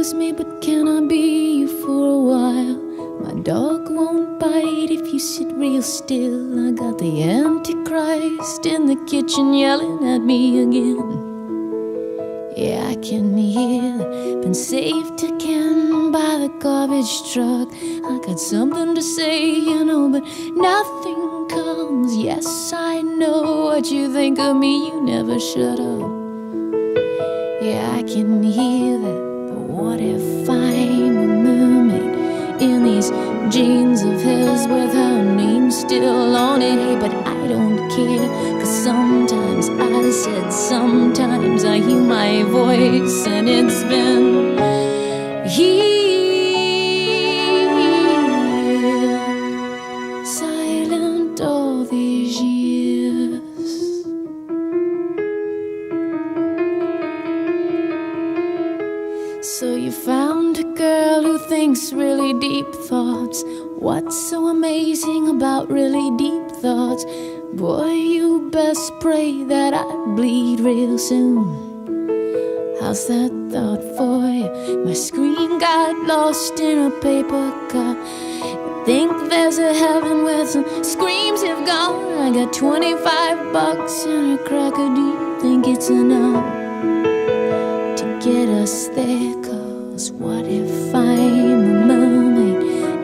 excuse me, but can I be you for a while? My dog won't bite if you sit real still. I got the Antichrist in the kitchen yelling at me again. Yeah, I can hear, been saved again by the garbage truck. I got something to say, you know, but nothing comes. Yes, I know what you think of me, you never shut up. Yeah, I can hear that, but what if I'm a mermaid in these jeans of his with her name still on it? Hey, but I don't care, 'cause sometimes I said, sometimes I hear my voice, and it's been here, silent all these years. So you found a girl who thinks really deep thoughts. What's so amazing about really deep thoughts? Boy, you best pray that I bleed real soon. How's that thought for you? My screen got lost in a paper cup. Think there's a heaven where some screams have gone. I got 25 bucks and a cracker. Do you think it's enough to get us there? 'Cause what if I'm a mermaid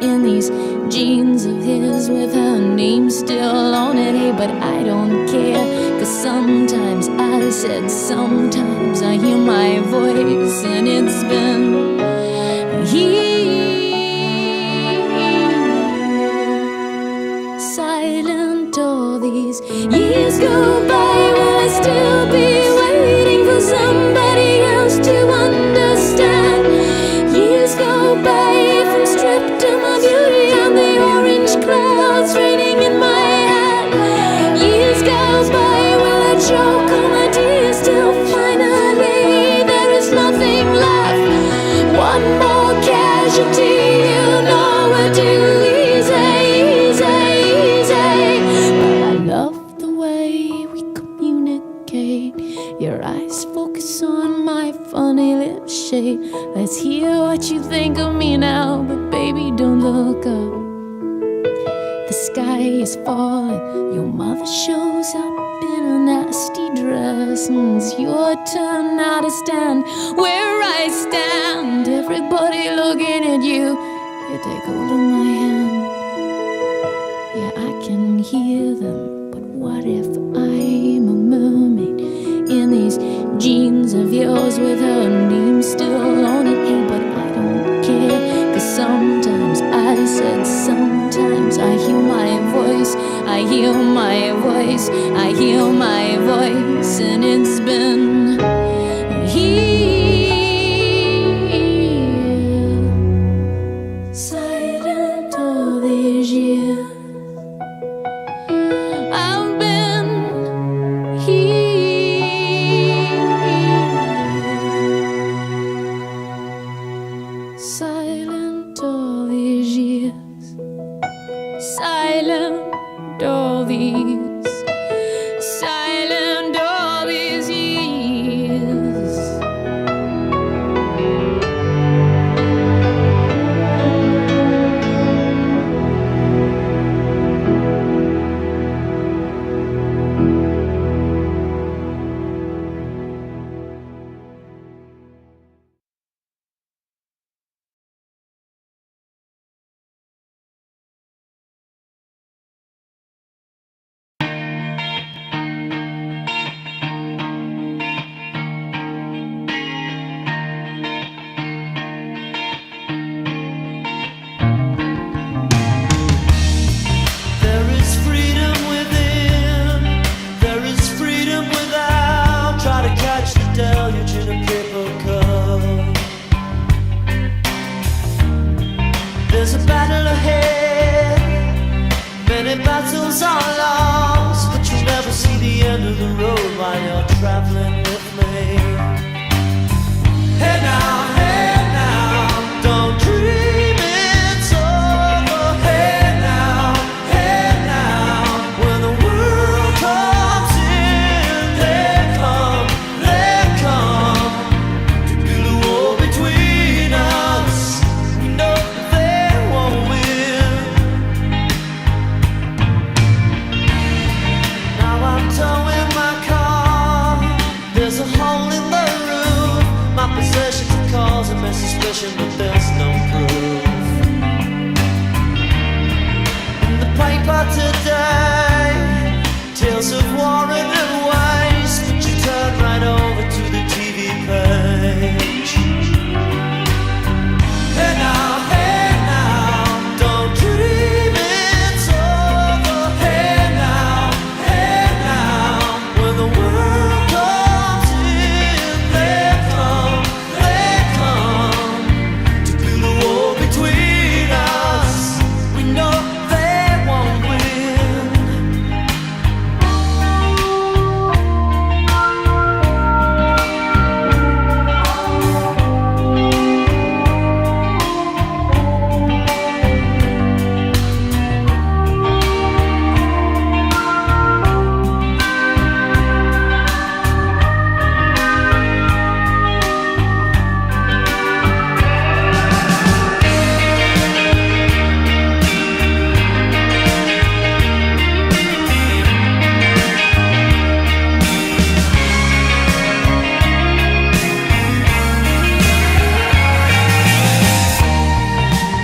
in these jeans of his with her name still on it? Hey, but I don't care, 'cause sometimes I said, sometimes I hear my voice, and it's been here, silent all these years go by. Will I still be waiting for somebody else to understand? Years go by from stripped to my beauty and the orange clouds raining in my hat. Years goes by, will I choke on my tears till finally there is nothing left? One more casualty, you know we're too easy, easy, easy. But I love the way we communicate. Your eyes focus on my funny lip shape. Let's hear what you think of me now, but baby, don't look up. The sky is falling, your mother shows up in a nasty dress, and it's your turn now to stand where I stand. Everybody looking at you, you take hold of my hand. Yeah, I can hear them, but what if I'm a mermaid in these jeans of yours with her name still on it? Hey, but I don't care, 'cause sometimes I said, sometimes I hear my voice, I hear my voice, I hear my voice, and it's been here, silent all these years. I've been here, silent all these years, silent all these, silent all these years. There is freedom within, there is freedom without. Try to catch the deluge in a paper cup. There's a battle ahead, many battles are lost, but you'll never see the end of the road while you're traveling with me. Hey now, don't dream it's over. Hey now, when the world comes in, they come to build a wall between us. There's a hole in the roof. My possessions are causing my suspicion, but there's no proof. In the paper today, tales of war and waste, but you turn right over to the TV page. Hey now, don't dream it's over. Hey now, when the world comes in, they come to build a wall between us. We know they won't win.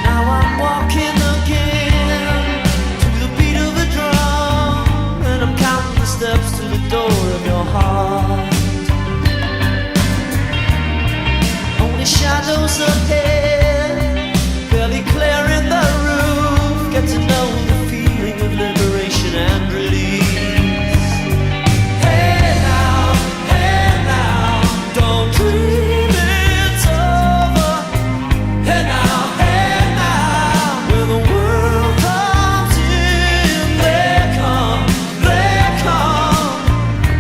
Now I'm walking again to the beat of a drum, and I'm counting the steps to the door of your heart. Only shadows ahead, barely clearing the roof. Get to know the feeling of liberation and release. Hey now, don't dream it's over. Hey now, when the world comes in, they come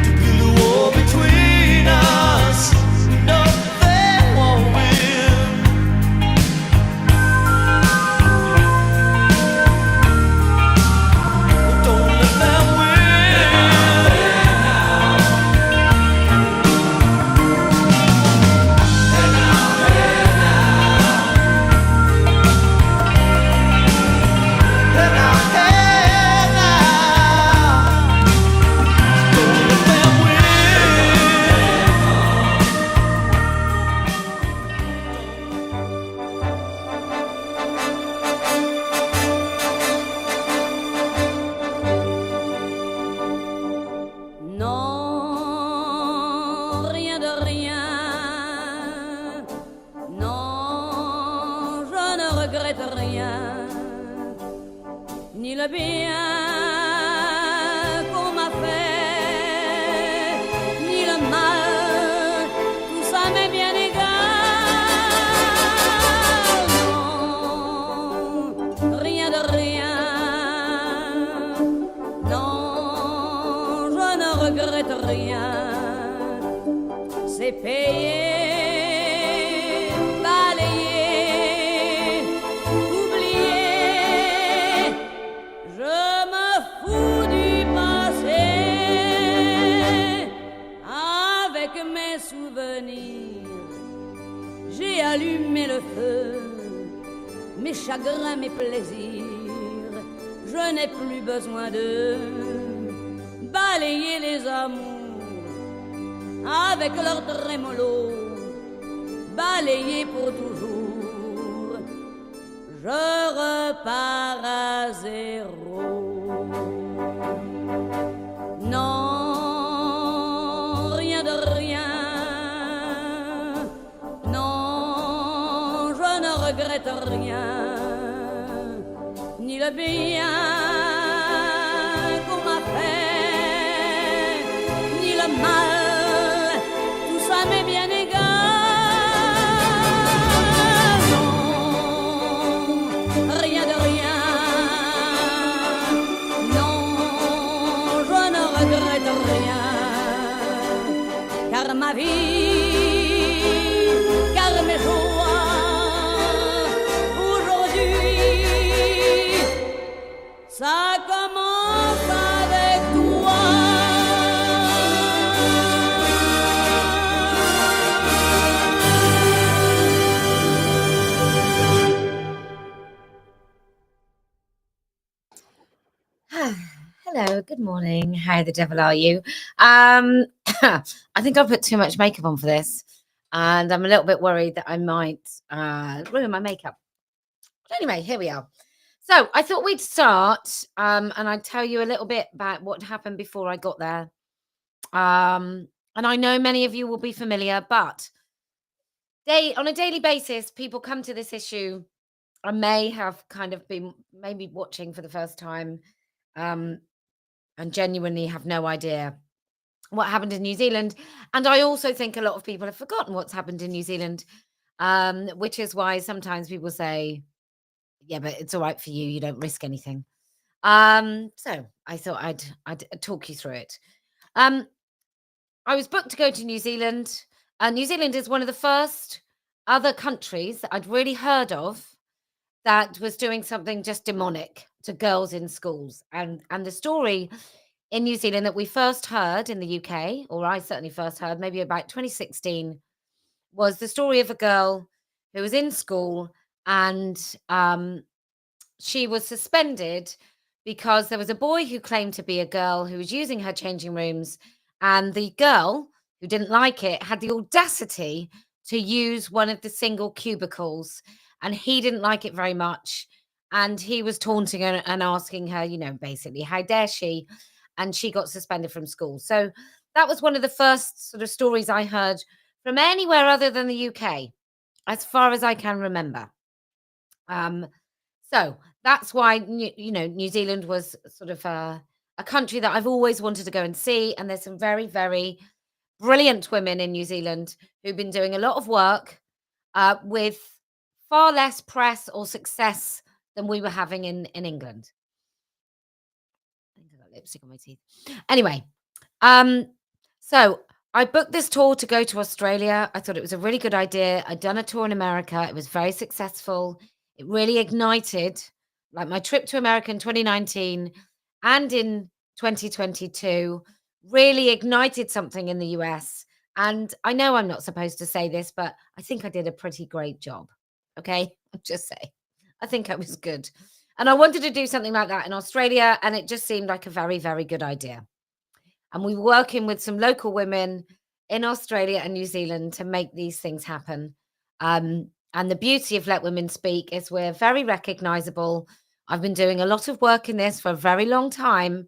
to build a wall between us. No, they won't win. Don't let them win. Hey now, don't let them Non, rien de rien. Non, je ne regrette rien. Ni le bien qu'on m'a fait, ni le mal, tout ça m'est bien égal. Non, rien de rien. Non, je ne regrette rien. C'est payé, balayé, oublié. Je me fous du passé. Avec mes souvenirs, j'ai allumé le feu. Mes chagrins, mes plaisirs, je n'ai plus besoin de balayer les amours avec leur trémolo, balayer pour toujours. Je repars à zéro. Non, rien de rien. Non, je ne regrette rien. Ni le bien qu'on m'a fait, ni le mal. Ça m'est bien égal. Non, rien de rien. Non, je ne regrette rien. Car ma vie, car mes joies, aujourd'hui, ça Hello, good morning. How the devil are you? I think I put too much makeup on for this, and I'm a little bit worried that I might ruin my makeup. But anyway, here we are. So I thought we'd start, and I'd tell you a little bit about what happened before I got there. And I know many of you will be familiar, but on a daily basis, people come to this issue. I may have kind of been maybe watching for the first time. And genuinely have no idea what happened in New Zealand. And I also think a lot of people have forgotten what's happened in New Zealand, which is why sometimes people say, yeah, but it's all right for you. You don't risk anything. So I thought I'd talk you through it. I was booked to go to New Zealand. New Zealand is one of the first other countries that I'd really heard of that was doing something just demonic to girls in schools. And the story in New Zealand that we first heard in the UK, or I certainly first heard maybe about 2016, was the story of a girl who was in school and she was suspended because there was a boy who claimed to be a girl who was using her changing rooms, and the girl who didn't like it had the audacity to use one of the single cubicles, and he didn't like it very much, and he was taunting her and asking her, basically, how dare she, and she got suspended from school. So that was one of the first sort of stories I heard from anywhere other than the UK, as far as I can remember. So that's why New Zealand was sort of a country that I've always wanted to go and see, and there's some very, very brilliant women in New Zealand who've been doing a lot of work with far less press or success than we were having in England. I think I got lipstick on my teeth. Anyway, so I booked this tour to go to Australia. I thought it was a really good idea. I'd done a tour in America. It was very successful. It really ignited, like my trip to America in 2019 and in 2022, really ignited something in the US. And I know I'm not supposed to say this, but I think I did a pretty great job. Okay, I'll just say, I think I was good. And I wanted to do something like that in Australia, and it just seemed like a very, very good idea. And we were working with some local women in Australia and New Zealand to make these things happen. And the beauty of Let Women Speak is we're very recognizable. I've been doing a lot of work in this for a very long time.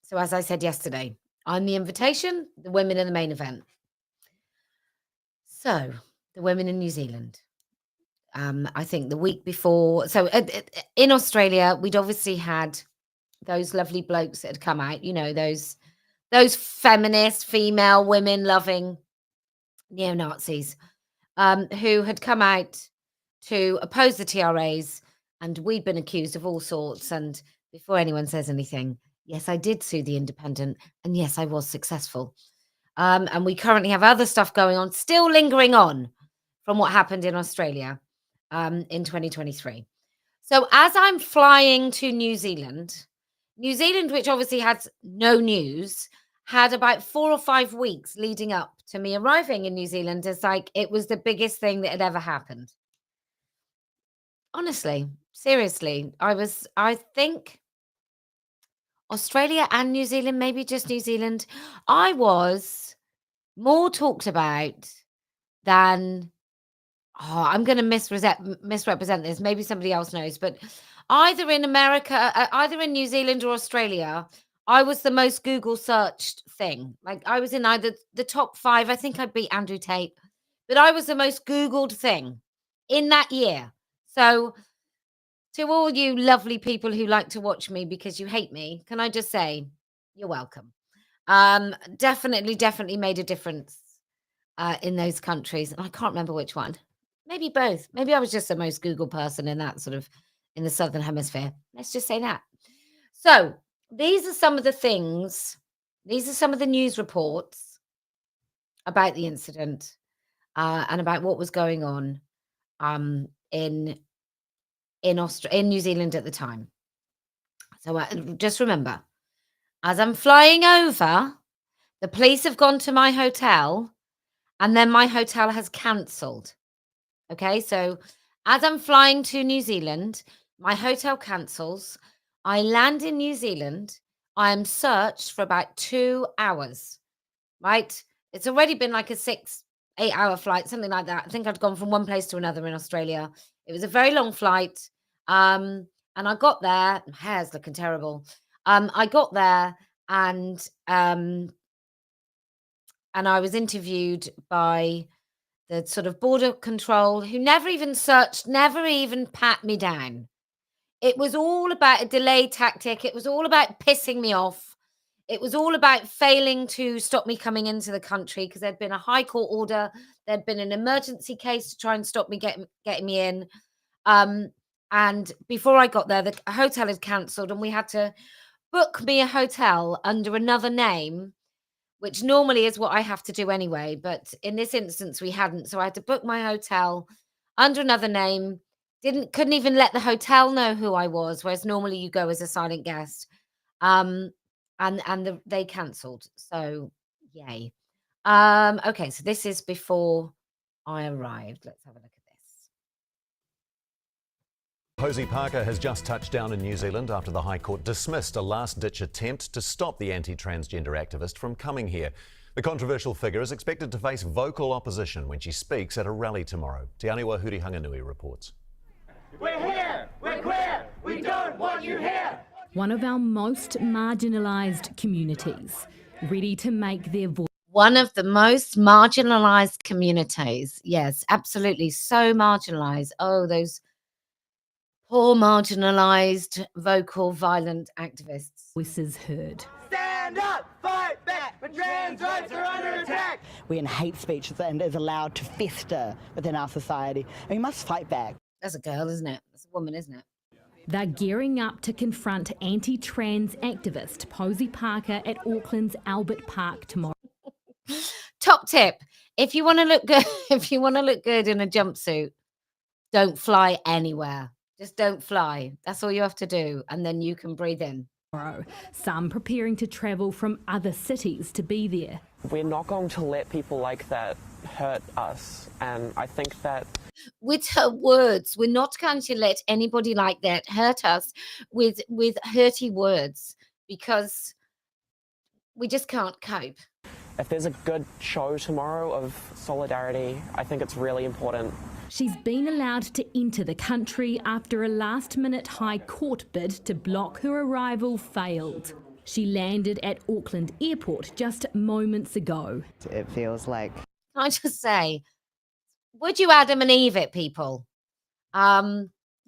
So as I said yesterday, I'm the invitation, the women are the main event. So the women in New Zealand. I think the week before, so in Australia, we'd obviously had those lovely blokes that had come out, those feminist, female, women loving neo-Nazis who had come out to oppose the TRAs, and we'd been accused of all sorts. And before anyone says anything, yes, I did sue the Independent, and yes, I was successful. And we currently have other stuff going on, still lingering on from what happened in Australia in 2023. So as I'm flying to New Zealand, which obviously had no news, had about 4 or 5 weeks leading up to me arriving in New Zealand as like it was the biggest thing that had ever happened. Honestly, seriously, I think Australia and New Zealand, maybe just New Zealand, I was more talked about than, I'm going to misrepresent this. Maybe somebody else knows, but either in America, either in New Zealand or Australia, I was the most Google searched thing. Like I was in either the top 5. I think I beat Andrew Tate, but I was the most Googled thing in that year. So to all you lovely people who like to watch me because you hate me, can I just say you're welcome. Definitely made a difference in those countries. And I can't remember which one. Maybe both. Maybe I was just the most Google person in that sort of in the Southern Hemisphere. Let's just say that. So these are some of the things. These are some of the news reports about the incident and about what was going on in New Zealand at the time. So just remember, as I'm flying over, the police have gone to my hotel, and then my hotel has cancelled. Okay, so as I'm flying to New Zealand, my hotel cancels. I land in New Zealand. I am searched for about 2 hours, right? It's already been like a 6-8 hour flight, something like that. I think I'd gone from one place to another in Australia. It was a very long flight. And I got there, my hair's looking terrible. I got there and I was interviewed by the sort of border control who never even searched, never even pat me down. It was all about a delay tactic. It was all about pissing me off. It was all about failing to stop me coming into the country because there'd been a high court order. There'd been an emergency case to try and stop me getting me in. And before I got there, the hotel had cancelled and we had to book me a hotel under another name, which normally is what I have to do anyway. But in this instance, we hadn't. So I had to book my hotel under another name. Couldn't even let the hotel know who I was, whereas normally you go as a silent guest. They cancelled. So yay. Okay, so this is before I arrived. Let's have a look at this. Posie Parker has just touched down in New Zealand after the High Court dismissed a last-ditch attempt to stop the anti-transgender activist from coming here. The controversial figure is expected to face vocal opposition when she speaks at a rally tomorrow. Te Aniwa Hurihanganui reports. We're here! We're queer! We don't want you here! One of our most marginalised communities, ready to make their voice. One of the most marginalised communities. Yes, absolutely. So marginalised. Oh, those poor marginalised, vocal, violent activists. Voices heard. Stand up! Fight back! When trans rights are under attack! When hate speech is allowed to fester within our society, and we must fight back. That's a girl, isn't it? That's a woman, isn't it? They're gearing up to confront anti-trans activist Posie Parker at Auckland's Albert Park tomorrow. Top tip: if you want to look good, in a jumpsuit, don't fly anywhere. Just don't fly. That's all you have to do, and then you can breathe in. Some preparing to travel from other cities to be there. We're not going to let people like that hurt us, and I think that with her words, we're not going to let anybody like that hurt us with hurty words, because we just can't cope. if there's a good show tomorrow of solidarity, I think it's really important. She's been allowed to enter the country after a last-minute High Court bid to block her arrival failed. She landed at Auckland Airport just moments ago. It feels like... Can I just say, would you Adam and Eve it, people?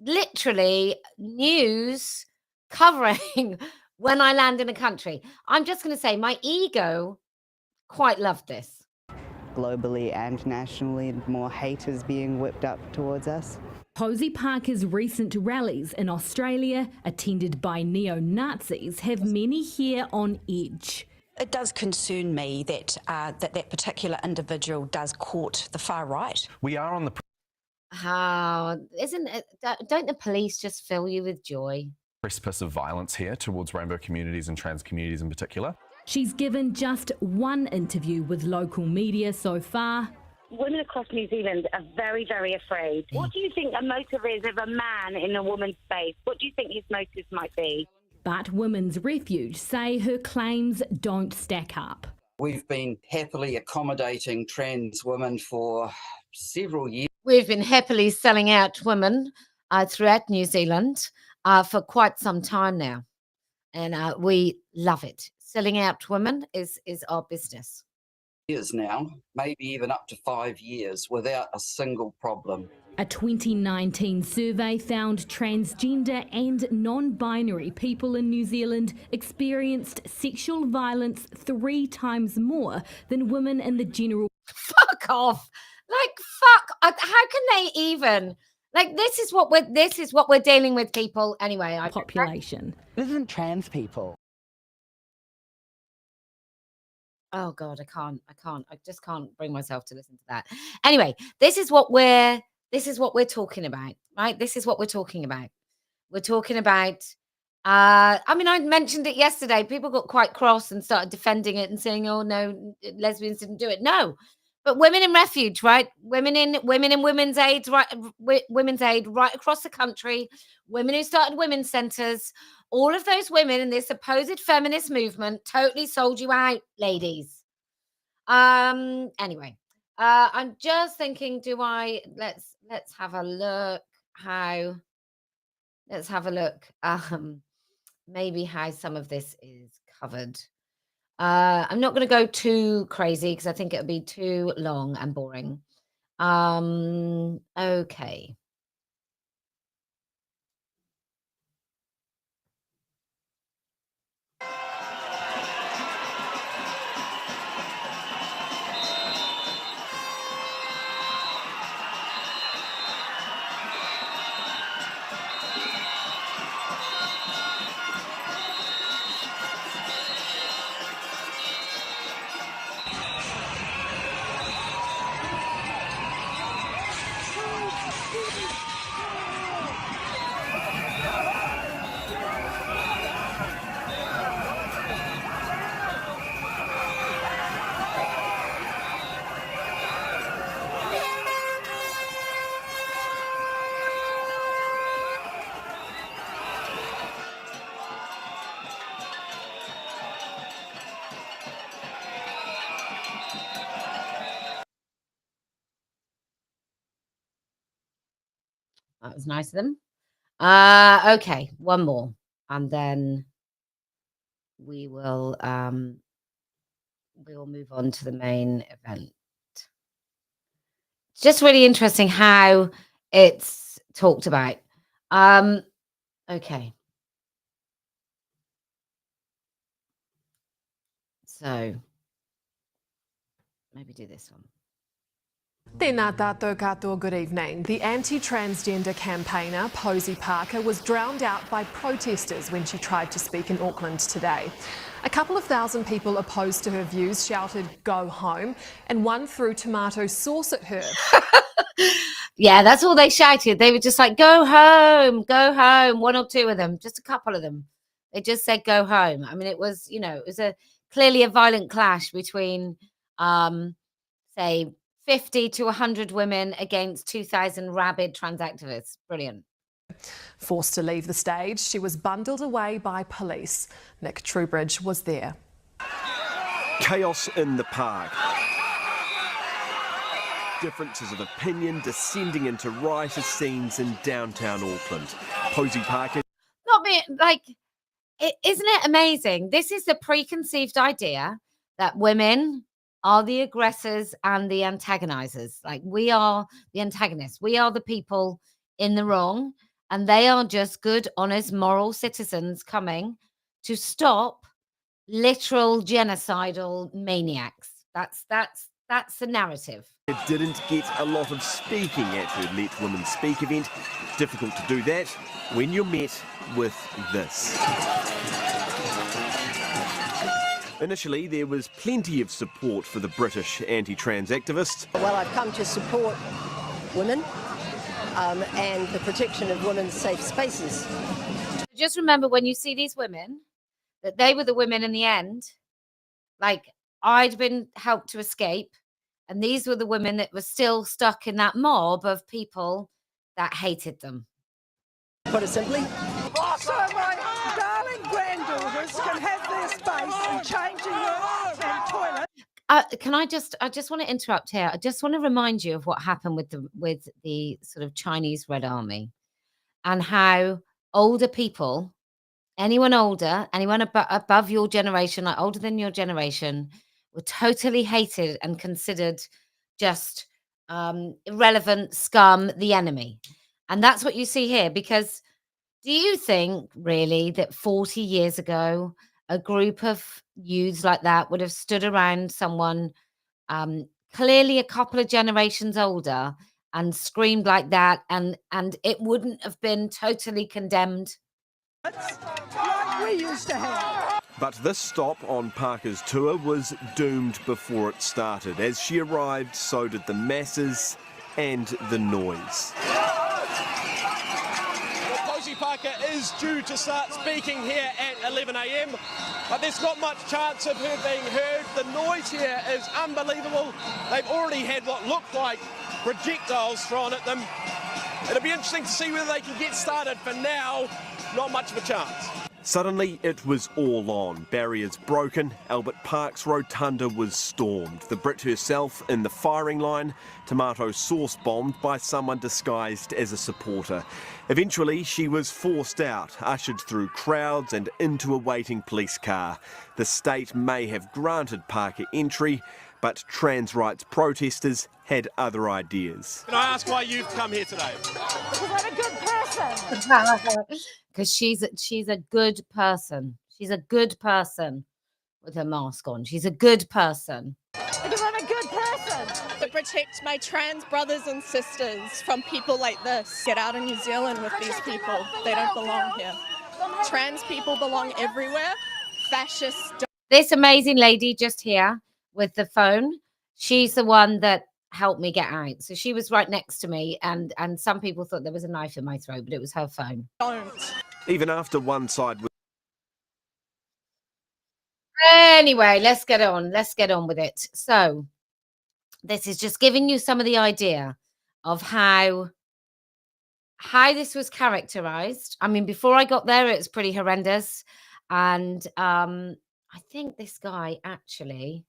Literally news covering when I land in a country. I'm just going to say my ego quite loved this. Globally and nationally, more hate is being whipped up towards us. Posie Parker's recent rallies in Australia, attended by neo-Nazis, have many here on edge. It does concern me that that particular individual does court the far right. We are on the... How isn't it? Don't the police just fill you with joy? Precipice of violence here towards rainbow communities and trans communities in particular. She's given just one interview with local media so far. Women across New Zealand are very, very afraid. What do you think a motive is of a man in a woman's space? What do you think his motive might be? But Women's Refuge say her claims don't stack up. We've been happily accommodating trans women for several years. We've been happily selling out women throughout New Zealand for quite some time now. And we love it. Selling out women is our business. Years now, maybe even up to 5 years without a single problem. A 2019 survey found transgender and non-binary people in New Zealand experienced sexual violence 3 times more than women in the general... Fuck off! Like, fuck! How can they even... Like, this is what we're dealing with, people. Anyway, population. This isn't trans people. Oh God, I just can't bring myself to listen to that. Anyway, this is what we're talking about, right? This is what we're talking about. We're talking about, I mean, I mentioned it yesterday. People got quite cross and started defending it and saying, oh no, lesbians didn't do it. No, But women in refuge, right? Women in women's aid, right? Women's aid right across the country. Women who started women's centres. All of those women in this supposed feminist movement totally sold you out, ladies. Anyway, I'm just thinking, let's have a look how. Let's have a look. Maybe how some of this is covered. I'm not going to go too crazy because I think it would be too long and boring. Okay. That was nice of them. Okay, one more, and then we will move on to the main event. It's just really interesting how it's talked about. Okay. So maybe do this one. Tēnā tātou katoa, good evening. The anti-transgender campaigner Posie Parker was drowned out by protesters when she tried to speak in Auckland today. A couple of thousand people opposed to her views shouted, "Go home," and one threw tomato sauce at her. Yeah, that's all they shouted. They were just like, "Go home, go home." One or two of them, just a couple of them. They just said, "Go home." I mean, it was, it was clearly a violent clash between, say, 50 to 100 women against 2,000 rabid trans activists. Brilliant. Forced to leave the stage, she was bundled away by police. Nick Trubridge was there. Chaos in the park. Differences of opinion descending into riotous scenes in downtown Auckland. Posie Parker. Not me, isn't it amazing? This is the preconceived idea that women are the aggressors and the antagonizers. Like, we are the antagonists. We are the people in the wrong, and they are just good, honest, moral citizens coming to stop literal genocidal maniacs. That's the narrative. It didn't get a lot of speaking at her Let Women Speak event. Difficult to do that when you're met with this. Initially, there was plenty of support for the British anti-trans activist. Well, I've come to support women and the protection of women's safe spaces. Just remember, when you see these women, that they were the women in the end. Like, I'd been helped to escape, and these were the women that were still stuck in that mob of people that hated them. Put it simply. So my darling granddaughters can have their space and changing rooms and toilets. I just want to interrupt here. I just want to remind you of what happened with the sort of Chinese Red Army, and how older people, anyone older, anyone above your generation, like older than your generation, were totally hated and considered just irrelevant scum, the enemy. And that's what you see here, because do you think really that 40 years ago, a group of youths like that would have stood around someone clearly a couple of generations older and screamed like that, and it wouldn't have been totally condemned? Like we used to have. But this stop on Parker's tour was doomed before it started. As she arrived, so did the masses and the noise. Posie Parker is due to start speaking here at 11 a.m, but there's not much chance of her being heard. The noise here is unbelievable. They've already had what look like projectiles thrown at them. It'll be interesting to see whether they can get started. For now, not much of a chance. Suddenly it was all on. Barriers broken, Albert Park's rotunda was stormed. The Brit herself in the firing line, tomato sauce bombed by someone disguised as a supporter. Eventually she was forced out, ushered through crowds and into a waiting police car. The state may have granted Parker entry, but trans rights protesters had other ideas. Can I ask why you've come here today? Because I'm a good person. Because she's a good person. She's a good person with her mask on. She's a good person. Because I'm a good person. To protect my trans brothers and sisters from people like this. Get out of New Zealand with these people. They don't belong here. Trans people belong everywhere. Fascists don't. This amazing lady just here with the phone, she's the one that helped me get out. So she was right next to me, and some people thought there was a knife in my throat, but it was her phone. Don't. Even after one side was... Anyway, let's get on with it. So this is just giving you some of the idea of how this was characterized. I mean, before I got there, it was pretty horrendous. And I think this guy actually,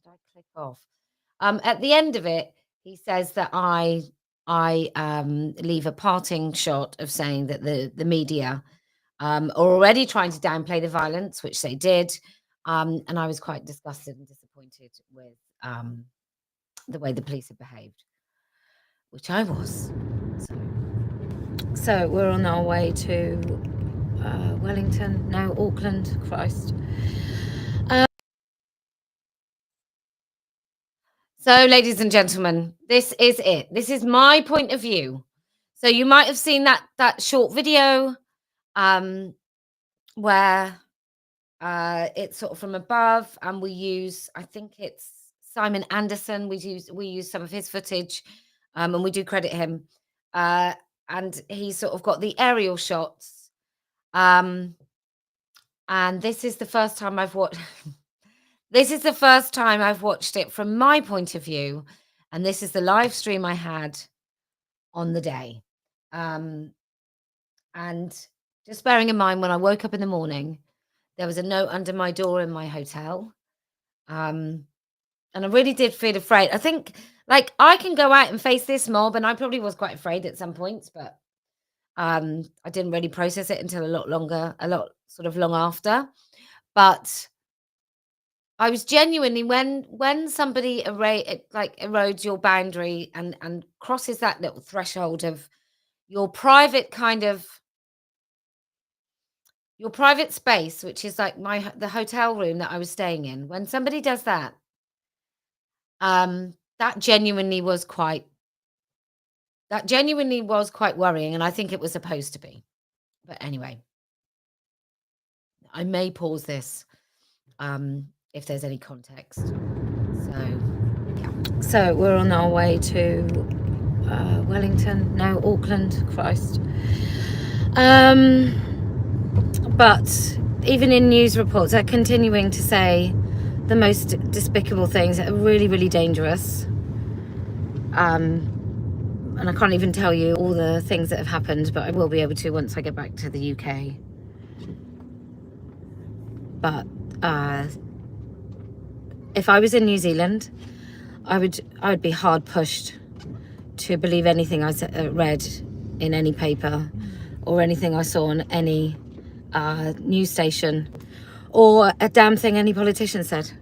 did I click off? At the end of it, he says that I leave a parting shot of saying that the media are already trying to downplay the violence, which they did. And I was quite disgusted and disappointed with the way the police had behaved, which I was. So we're on our way to Wellington, no, Auckland, Christ. So, ladies and gentlemen, this is it. This is my point of view. So you might have seen that short video where it's sort of from above, and we use, I think it's Simon Anderson. We use some of his footage, and we do credit him. And he's sort of got the aerial shots. And this is the first time I've watched. This is the first time I've watched it from my point of view, and this is the live stream I had on the day. And just bearing in mind, when I woke up in the morning, there was a note under my door in my hotel. And I really did feel afraid. I think, like, I can go out and face this mob, and I probably was quite afraid at some points, but I didn't really process it until a lot long after. But I was genuinely, when somebody erodes your boundary and crosses that little threshold of your private space, which is like the hotel room that I was staying in. When somebody does that, that genuinely was quite worrying, and I think it was supposed to be. But anyway, I may pause this if there's any context. So yeah. So we're on our way to Wellington, no, Auckland, Christ. But even in news reports, they're continuing to say the most despicable things that are really, really dangerous. And I can't even tell you all the things that have happened, but I will be able to once I get back to the UK. But if I was in New Zealand, I would be hard pushed to believe anything I read in any paper or anything I saw on any news station or a damn thing any politician said.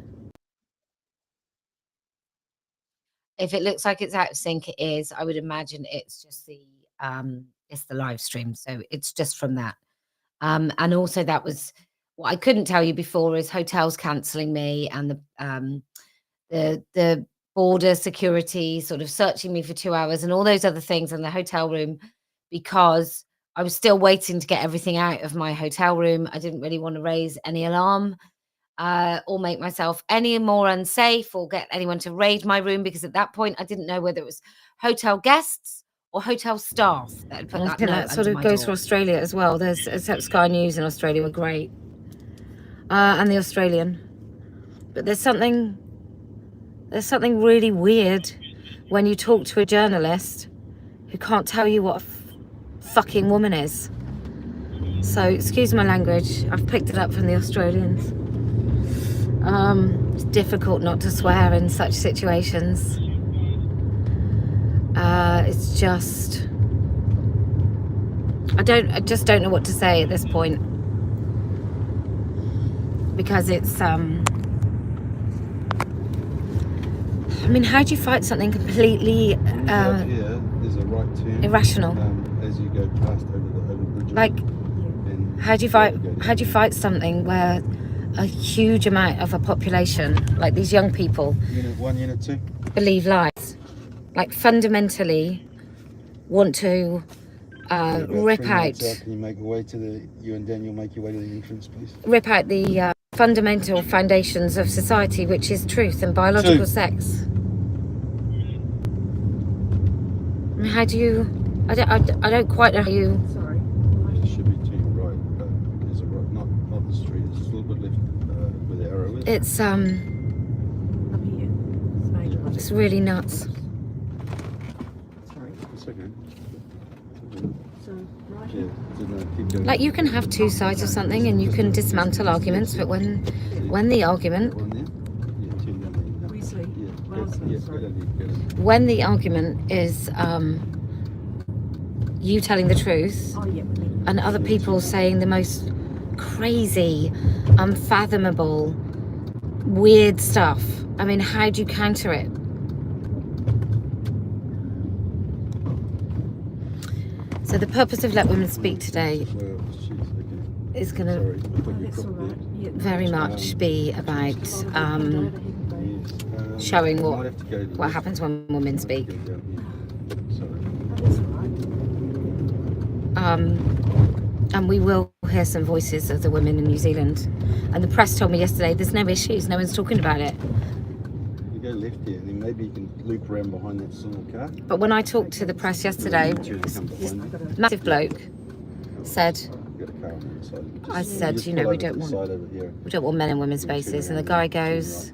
If it looks like it's out of sync, it is. I would imagine it's just the live stream, so it's just from that. And also, that was what I couldn't tell you before, is hotels cancelling me, and the border security sort of searching me for 2 hours, and all those other things in the hotel room, because I was still waiting to get everything out of my hotel room. I didn't really want to raise any alarm or make myself any more unsafe or get anyone to raid my room, because at that point I didn't know whether it was hotel guests or hotel staff that had put that note That sort of goes for Australia as well. There's, except Sky News in Australia were great, and the Australian. But there's something really weird when you talk to a journalist who can't tell you what a fucking woman is. So excuse my language, I've picked it up from the Australians. It's difficult not to swear in such situations. It's just, I just don't know what to say at this point, because it's I mean, how do you fight something completely there's a right turn, irrational? As you go past over the bridge. Like, how do you fight something where a huge amount of a population, like these young people, Unit 1, Unit 2, believe lies, like fundamentally want to rip out. Can you make your way to you and Daniel make your way to the entrance, please? Rip out the fundamental foundations of society, which is truth and biological sex. I mean, how do you? I don't quite know how you. Sorry. It should be to your right. There's a right, not the street. It's just a little bit left where the arrow is. It's It's really nuts. Sorry. It's okay. So, right. Yeah, keep going. Like, you can have two sides of something and you can dismantle arguments, but when the argument when the argument is you telling the truth and other people saying the most crazy, unfathomable, weird stuff, I mean, how do you counter it? So the purpose of Let Women Speak today is going to very much be about showing what happens when women speak. And we will hear some voices of the women in New Zealand. And the press told me yesterday there's no issues, no one's talking about it. You go left here, and then maybe you can loop around behind that single car. But when I talked to the press yesterday, this massive bloke said, I said, you know, we don't want men in women's spaces. And the guy goes,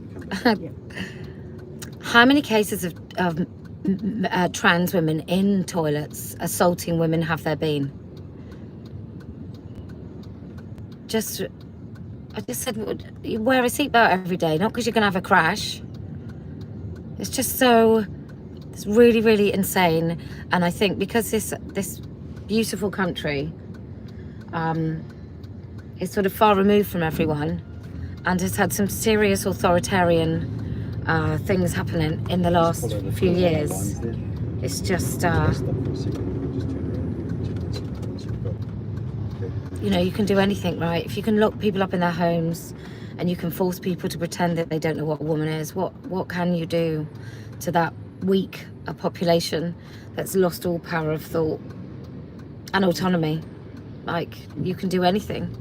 how many cases of trans women in toilets assaulting women have there been? I just said, you wear a seatbelt every day, not because you're going to have a crash. It's just it's really, really insane. And I think because this beautiful country is sort of far removed from everyone and has had some serious authoritarian things happening in the last few years, it's just you know, you can do anything, right? If you can lock people up in their homes and you can force people to pretend that they don't know what a woman is, what can you do to that weak a population that's lost all power of thought and autonomy? Like, you can do anything.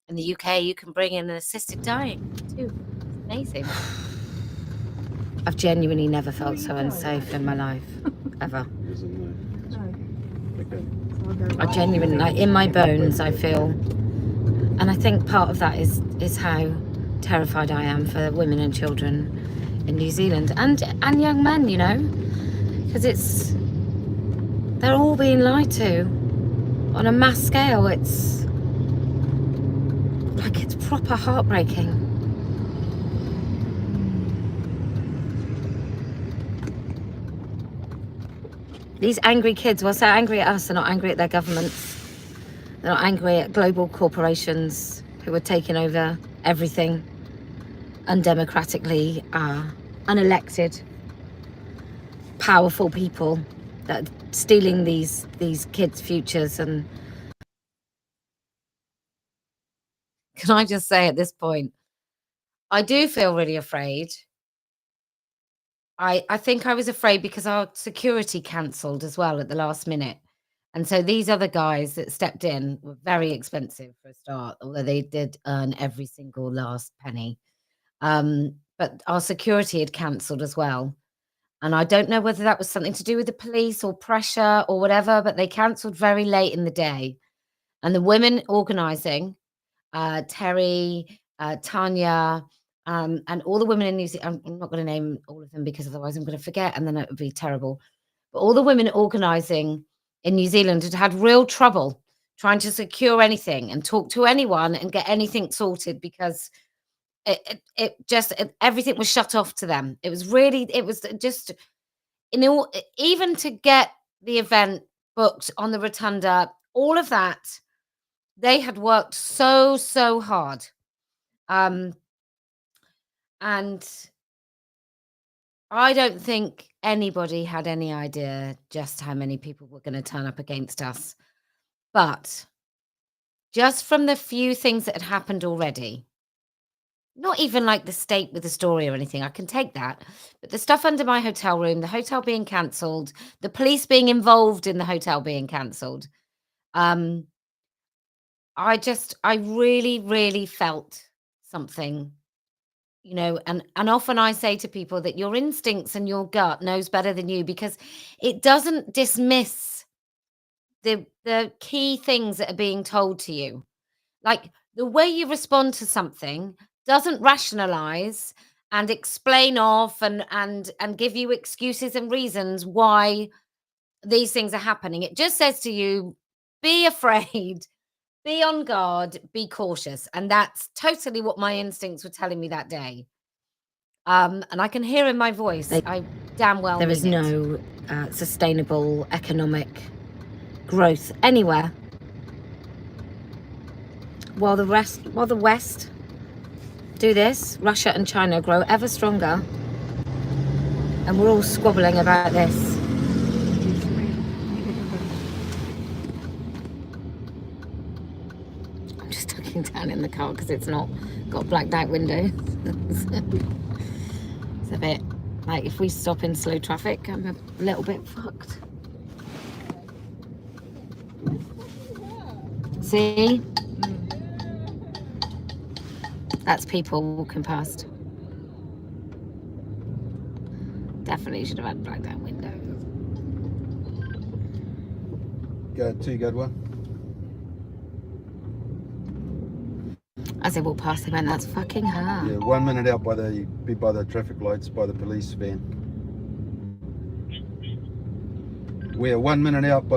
In the UK, you can bring in an assisted dying too. It's amazing. I've genuinely never felt so unsafe in my life, ever. I genuinely, like, in my bones, I feel, and I think part of that is how terrified I am for women and children in New Zealand and young men, you know, because they're all being lied to on a mass scale. It's proper heartbreaking. These angry kids, whilst they're angry at us, they're not angry at their governments. They're not angry at global corporations who are taking over everything undemocratically, unelected, powerful people that are stealing these kids' futures. And can I just say at this point, I do feel really afraid. I think I was afraid because our security cancelled as well at the last minute. And so these other guys that stepped in were very expensive for a start, although they did earn every single last penny. But our security had cancelled as well. And I don't know whether that was something to do with the police or pressure or whatever, but they cancelled very late in the day. And the women organising, Terry, Tanya, and all the women in New Zealand, I'm not going to name all of them because otherwise I'm going to forget and then it would be terrible. But all the women organising in New Zealand had real trouble trying to secure anything and talk to anyone and get anything sorted because everything was shut off to them. It was just, even to get the event booked on the Rotunda, all of that, they had worked so hard. And I don't think anybody had any idea just how many people were going to turn up against us. But just from the few things that had happened already, not even like the state with the story or anything, I can take that. But the stuff under my hotel room, the hotel being cancelled, the police being involved in the hotel being cancelled, I really felt something, and often I say to people that your instincts and your gut knows better than you because it doesn't dismiss the key things that are being told to you. Like the way you respond to something doesn't rationalize and explain off and give you excuses and reasons why these things are happening. It just says to you, be afraid, be on guard, be cautious. And that's totally what my instincts were telling me that day. And I can hear in my voice, I damn well There is no sustainable economic growth anywhere while the West do this. Russia and China grow ever stronger, and we're all squabbling about this. I'm just looking down in the car because it's not got blacked out window. It's a bit like if we stop in slow traffic, I'm a little bit fucked. See? That's people walking past. Definitely should have had blacked out windows. Go two, good one. As they walk past, they went, that's fucking her. Yeah, 1 minute out by the traffic lights, by the police van. We're 1 minute out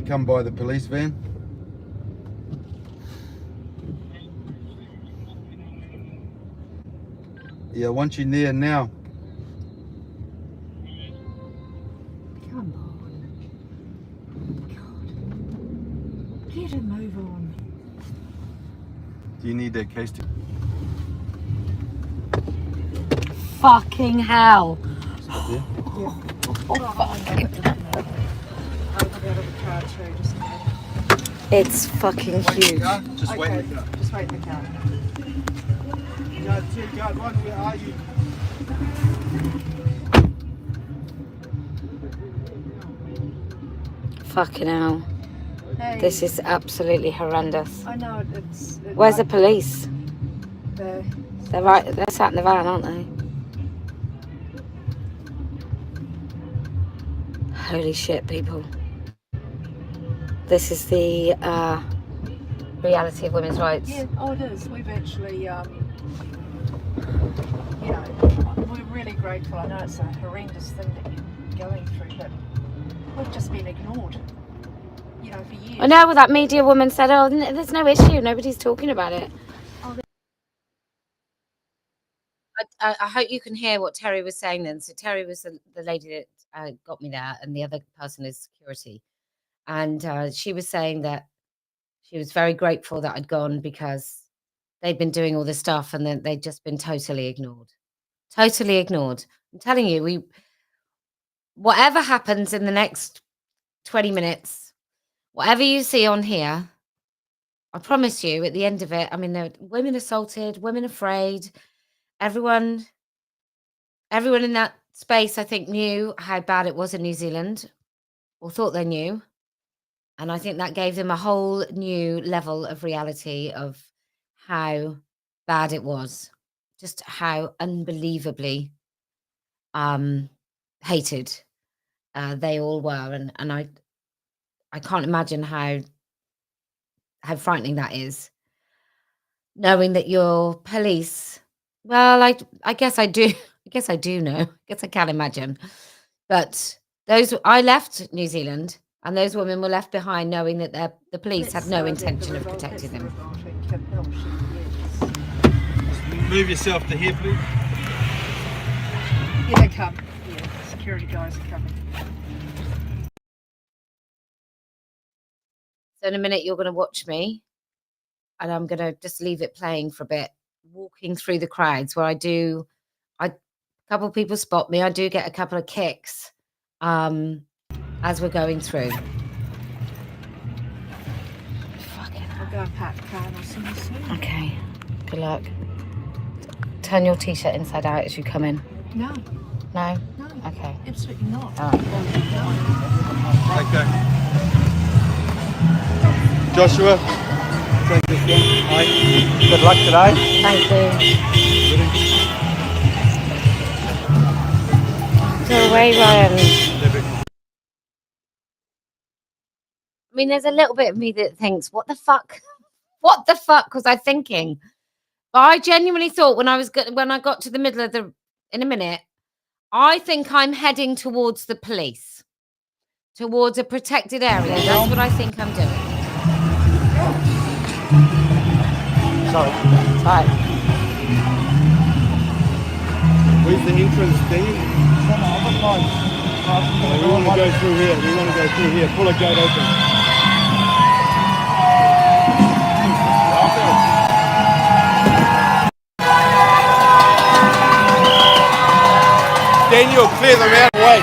come by the police van. Yeah, once you're near now. Come on. God. Get a move on. Do you need that case to... Fucking hell. Yeah. It's fucking huge. Just wait in the car. Just wait in the car. God, where are you? Fucking hell. Hey. This is absolutely horrendous. I know Where's the police? There. They're sat in the van, aren't they? Holy shit, people. This is the reality of women's rights. Yeah, oh it is. We've actually, we're really grateful. I know it's a horrendous thing that you're going through, but we've just been ignored, for years. I know, well, that media woman said, oh, there's no issue, nobody's talking about it. I hope you can hear what Terry was saying then. So Terry was the lady that got me there, and the other person is security. And she was saying that she was very grateful that I'd gone because they'd been doing all this stuff and then they'd just been totally ignored. Totally ignored. I'm telling you, whatever happens in the next 20 minutes, whatever you see on here, I promise you at the end of it, I mean, there are women assaulted, women afraid, everyone in that space, I think, knew how bad it was in New Zealand, or thought they knew. And I think that gave them a whole new level of reality of how bad it was, just how unbelievably hated they all were. And I can't imagine how how frightening that is. Knowing that your police, well, I guess I do. I guess I do know. I guess I can imagine. But I left New Zealand, and those women were left behind knowing that the police had no intention of protecting them. Move yourself to here, please. Here they come. Yeah, the security guys are coming. So in a minute, you're going to watch me, and I'm going to just leave it playing for a bit, walking through the crowds where a couple of people spot me. I do get a couple of kicks as we're going through. I'll go and park the car and I'll see you soon. Okay, good luck. Turn your t-shirt inside out as you come in. No. No? No. Okay. Absolutely not. All right. Okay. Joshua, take this one. Hi. Good luck today. Thank you. Go away, Ryan. I mean, there's a little bit of me that thinks, what the fuck? What the fuck was I thinking? But I genuinely thought when I got to the middle of in a minute, I think I'm heading towards the police, towards a protected area. That's what I think I'm doing. Sorry. Right. Where's the entrance thing? It's on the other side. We want to go through here. We want to go through here. Pull a gate open. Daniel, clear them out of the way.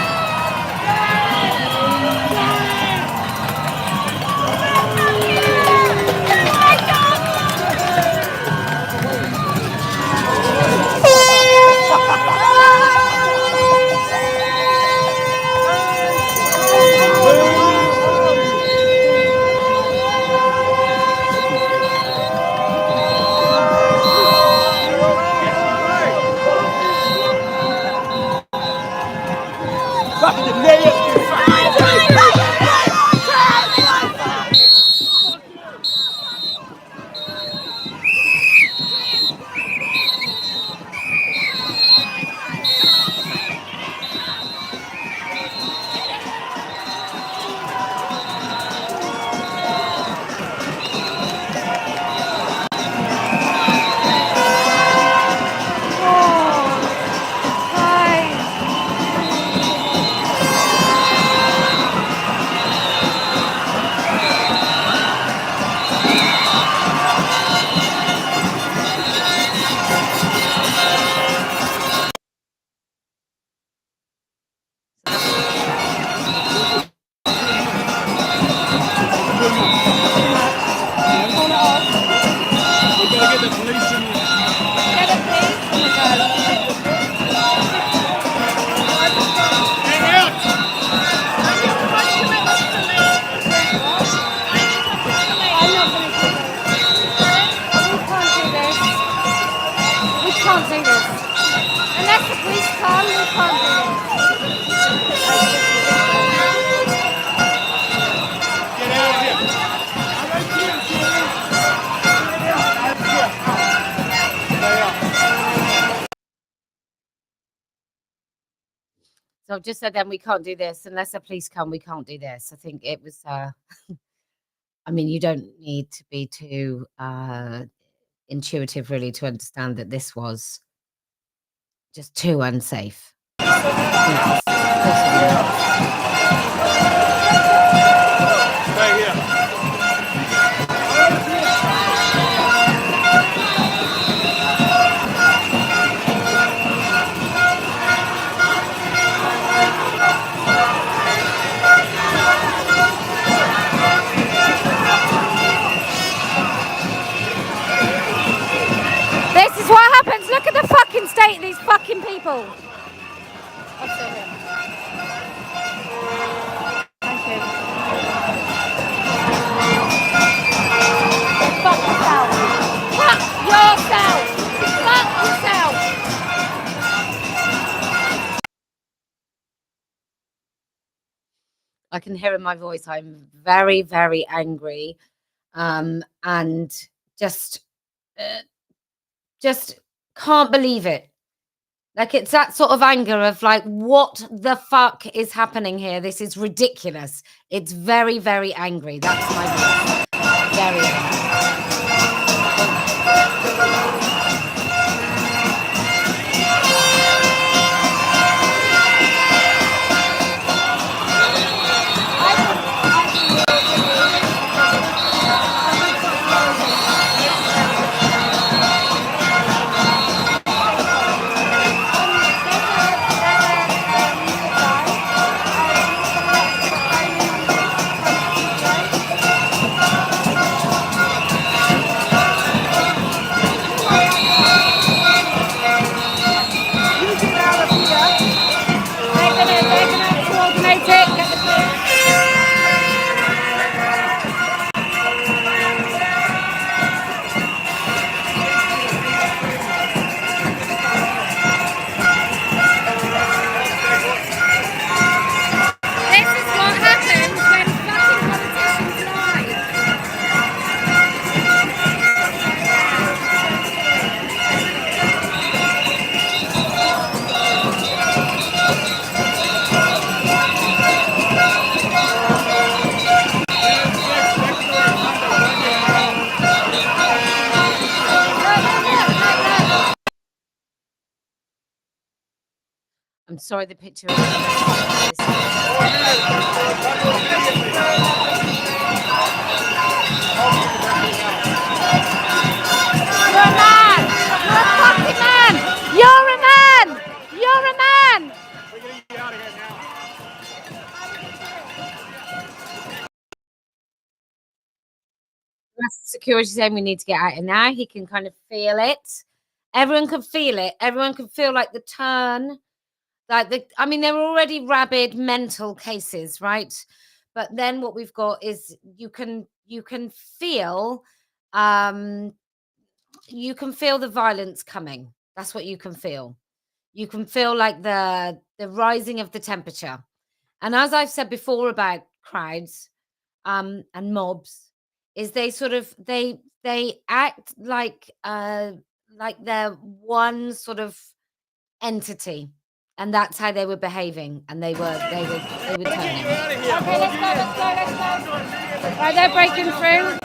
So I've just said then we can't do this unless the police come. We can't do this. I think it was. I mean, you don't need to be too intuitive really to understand that this was just too unsafe. Yes. Stay here. This is what happens. Look at the fucking state of these fucking people. Thank you. Fuck yourself. Fuck yourself. Fuck yourself. I can hear in my voice I'm very, very angry. and just can't believe it. Like, it's that sort of anger of like, what the fuck is happening here? This is ridiculous. It's very, very angry. That's my voice. Very angry. I'm sorry, the picture. You're a man! You're a fucking man! You're a man! You're a man! We're going to get out of here now. That's the security saying we need to get out of here now. He can kind of feel it. Everyone can feel it. Everyone can feel like the turn. Like I mean, they're already rabid mental cases, right? But then what we've got is you can feel the violence coming. That's what you can feel. You can feel like the rising of the temperature. And as I've said before about crowds and mobs, is they sort of they act like they're one sort of entity. And that's how they were behaving, and they were turning. Okay, let's go. Right, they're breaking through.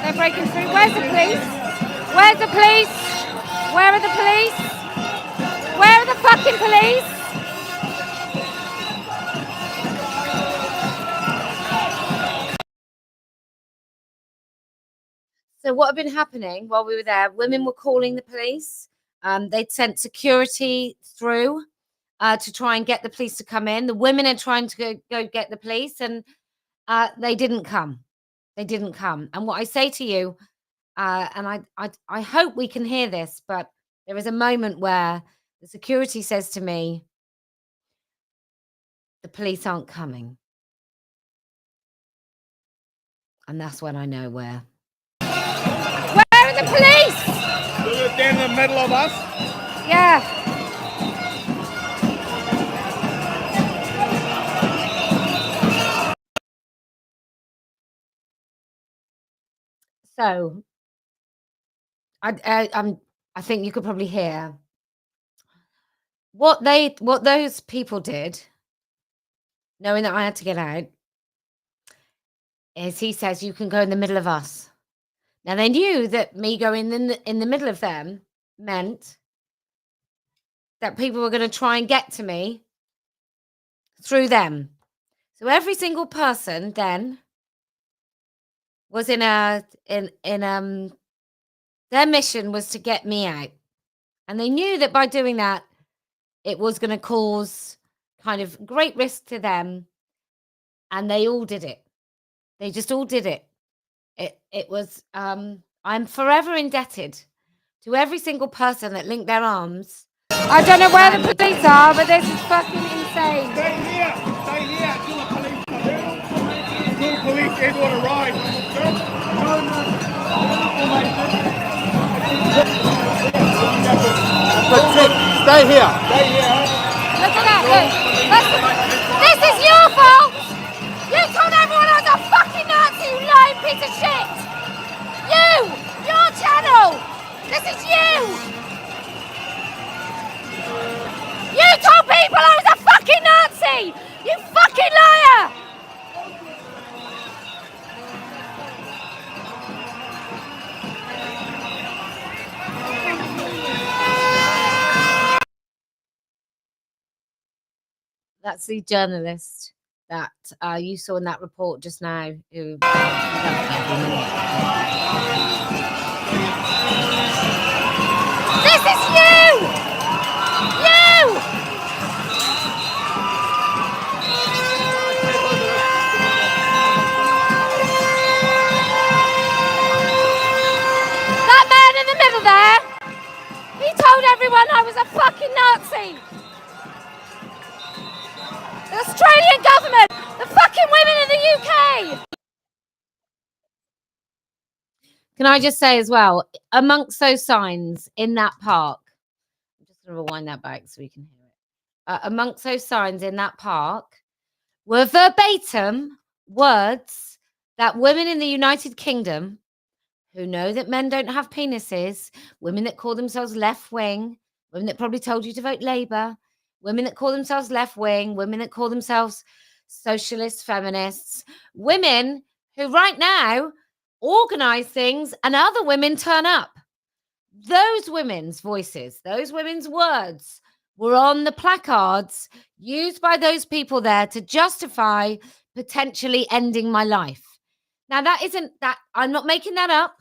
Where's the police? Where's the police? Where are the police? Where are the fucking police? So what had been happening while we were there? Women were calling the police. They'd sent security through to try and get the police to come in. The women are trying to go get the police, and they didn't come. And what I say to you, and I hope we can hear this, but there is a moment where the security says to me, the police aren't coming. And that's when I know where. Where are the police? They're in the middle of us? Yeah. So, I think you could probably hear what those people did, knowing that I had to get out. Is he says you can go in the middle of us. Now they knew that me going in the middle of them meant that people were going to try and get to me through them. So every single person then was their mission was to get me out. And they knew that by doing that, it was going to cause kind of great risk to them. And they all did it. They just all did it. It was, I'm forever indebted to every single person that linked their arms. I don't know where the police are, but this is fucking insane. Stay here till the police come in. Until the police able to ride. Stay here. Look at that, look. This is your fault! You told everyone I was a fucking Nazi, you lying piece of shit! This is you! You told people I was a fucking Nazi! You fucking liar! That's the journalist that you saw in that report just now. Who? This is you! You! That man in the middle there, he told everyone I was a fucking Nazi. The Australian government, the fucking women in the UK. Can I just say as well, amongst those signs in that park, I'm just going to rewind that back so we can hear it. Amongst those signs in that park were verbatim words that women in the United Kingdom who know that men don't have penises, women that call themselves left-wing, women that probably told you to vote Labour, women that call themselves left-wing, women that call themselves socialist feminists, women who right now organize things and other women turn up. Those women's voices, those women's words were on the placards used by those people there to justify potentially ending my life. Now, I'm not making that up.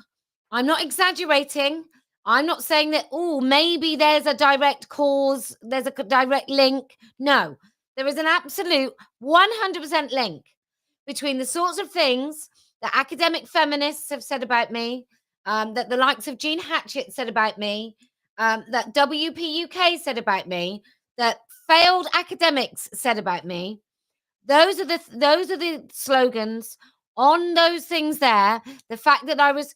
I'm not exaggerating. I'm not saying that, maybe there's a direct cause, there's a direct link. No, there is an absolute 100% link between the sorts of things that academic feminists have said about me, that the likes of Jean Hatchett said about me, that WPUK said about me, that failed academics said about me. Those are the slogans on those things there. The fact that I was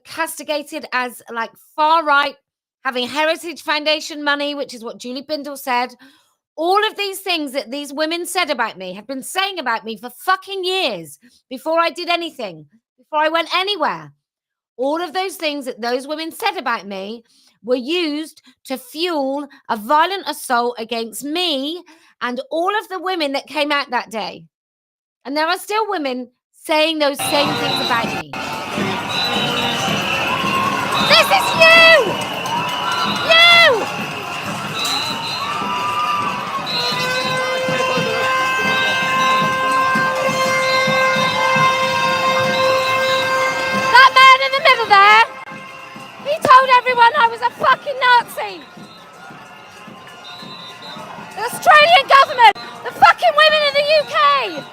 castigated as like far right, having Heritage Foundation money, which is what Julie Bindel said. All of these things that these women said about me have been saying about me for fucking years before I did anything, before I went anywhere. All of those things that those women said about me were used to fuel a violent assault against me and all of the women that came out that day. And there are still women saying those same things about me. This is you! You! That man in the middle there, he told everyone I was a fucking Nazi. The Australian government, the fucking women in the UK.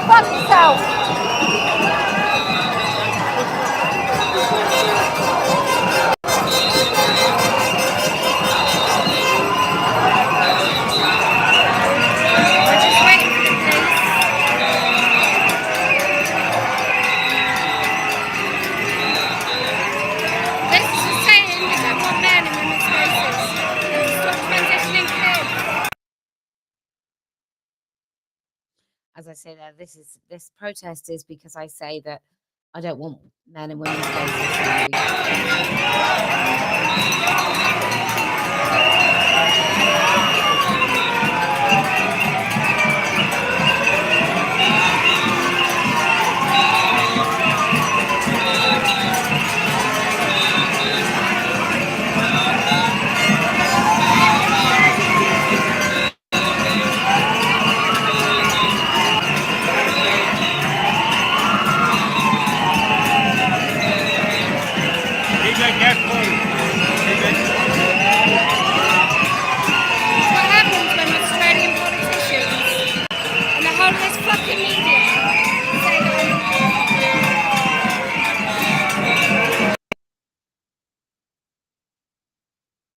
Fuck yourself. As I say there, this protest is because I say that I don't want men and women's spaces.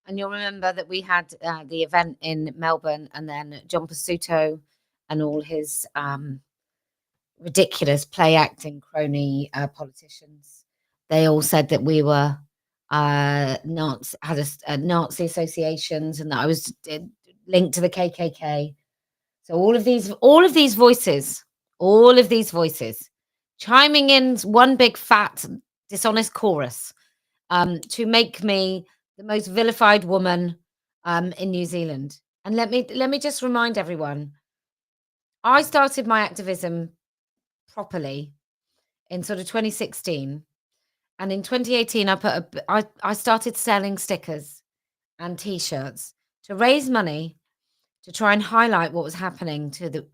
And you'll remember that we had the event in Melbourne, and then John Pasuto and all his ridiculous play acting crony politicians. They all said that we were Nazi, Nazi associations, and that I was linked to the KKK. So all of these voices, chiming in one big fat dishonest chorus to make me the most vilified woman in New Zealand. And let me just remind everyone, I started my activism properly in sort of 2016, and in 2018 I started selling stickers and T-shirts to raise money to try and highlight what was happening to the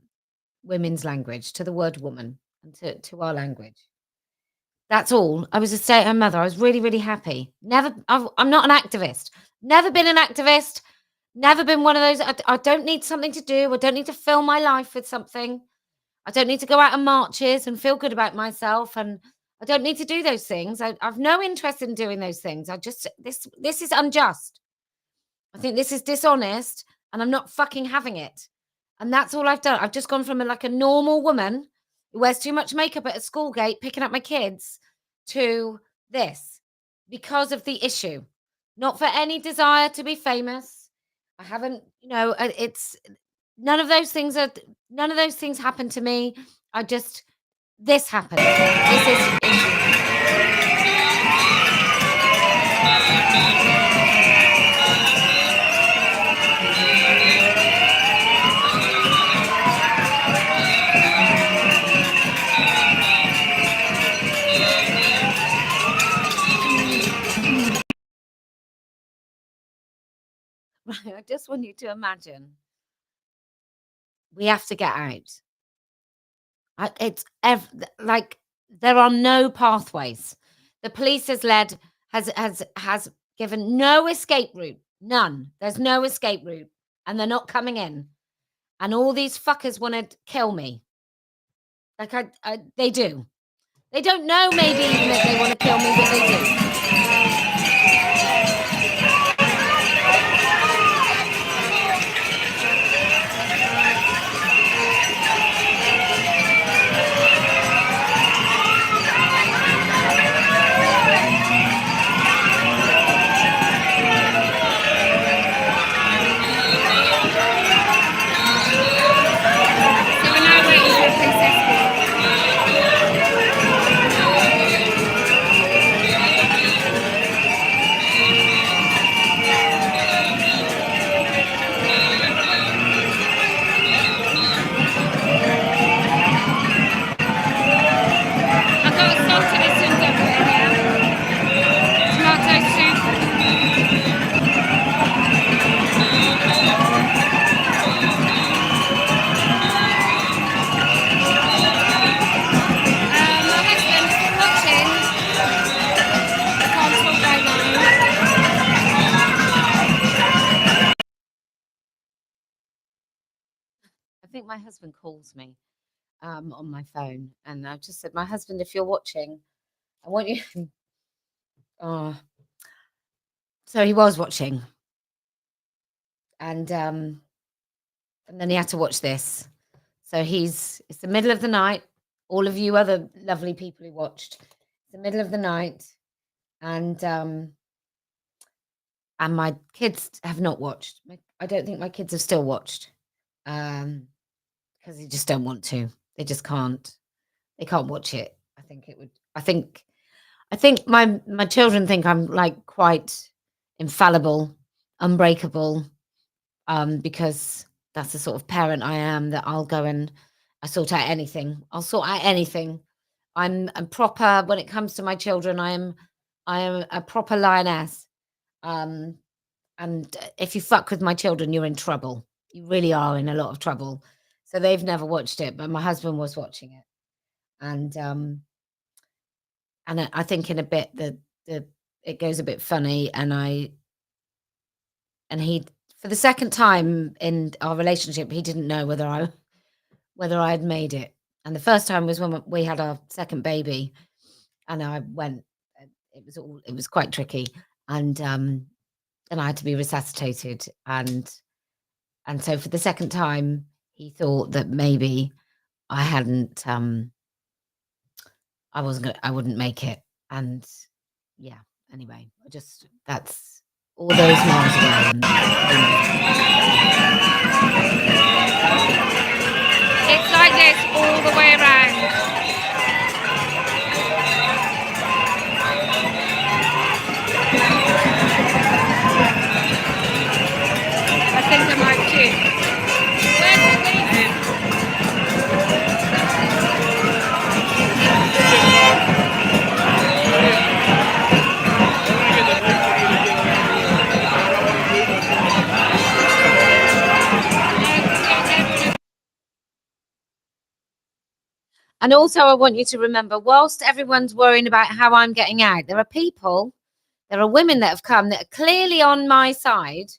women's language, to the word woman, and to our language. That's all. I was a stay-at-home mother. I was really, really happy. I'm not an activist. Never been an activist. Never been one of those. I don't need something to do. I don't need to fill my life with something. I don't need to go out on marches and feel good about myself. And I don't need to do those things. I've no interest in doing those things. This is unjust. I think this is dishonest, and I'm not fucking having it. And that's all I've done. I've just gone from like a normal woman who wears too much makeup at a school gate, picking up my kids, to this because of the issue. Not for any desire to be famous. I haven't, it's none of those things happen to me. This happened. This is right. I just want you to imagine. We have to get out. Like there are no pathways. The police has given no escape route. None. There's no escape route, and they're not coming in. And all these fuckers want to kill me. Like they do. They don't know maybe even that they want to kill me, but they do. I think my husband calls me on my phone, and I've just said, my husband, if you're watching, I want you. Oh, so he was watching, and then he had to watch this. So it's the middle of the night. All of you other lovely people who watched, it's the middle of the night, and my kids have not watched. I don't think my kids have still watched, because they just don't want to. They just can't. They can't watch it. I think my children think I'm like quite infallible, unbreakable, because that's the sort of parent I am, that I'll go and I sort out anything. I'll sort out anything. I'm proper when it comes to my children. I am a proper lioness. And if you fuck with my children, you're in trouble. You really are in a lot of trouble. So they've never watched it, but my husband was watching it, and I think in a bit that it goes a bit funny, and he, for the second time in our relationship, he didn't know whether I had made it. And the first time was when we had our second baby, and I went. It was quite tricky, and I had to be resuscitated, and so for the second time, he thought that maybe I hadn't. I wouldn't make it, and yeah, anyway, that's all those miles away. It's like this all the way around. I think I might too. Where's the police? And also, I want you to remember, whilst everyone's worrying about how I'm getting out, there are women that have come that are clearly on my side,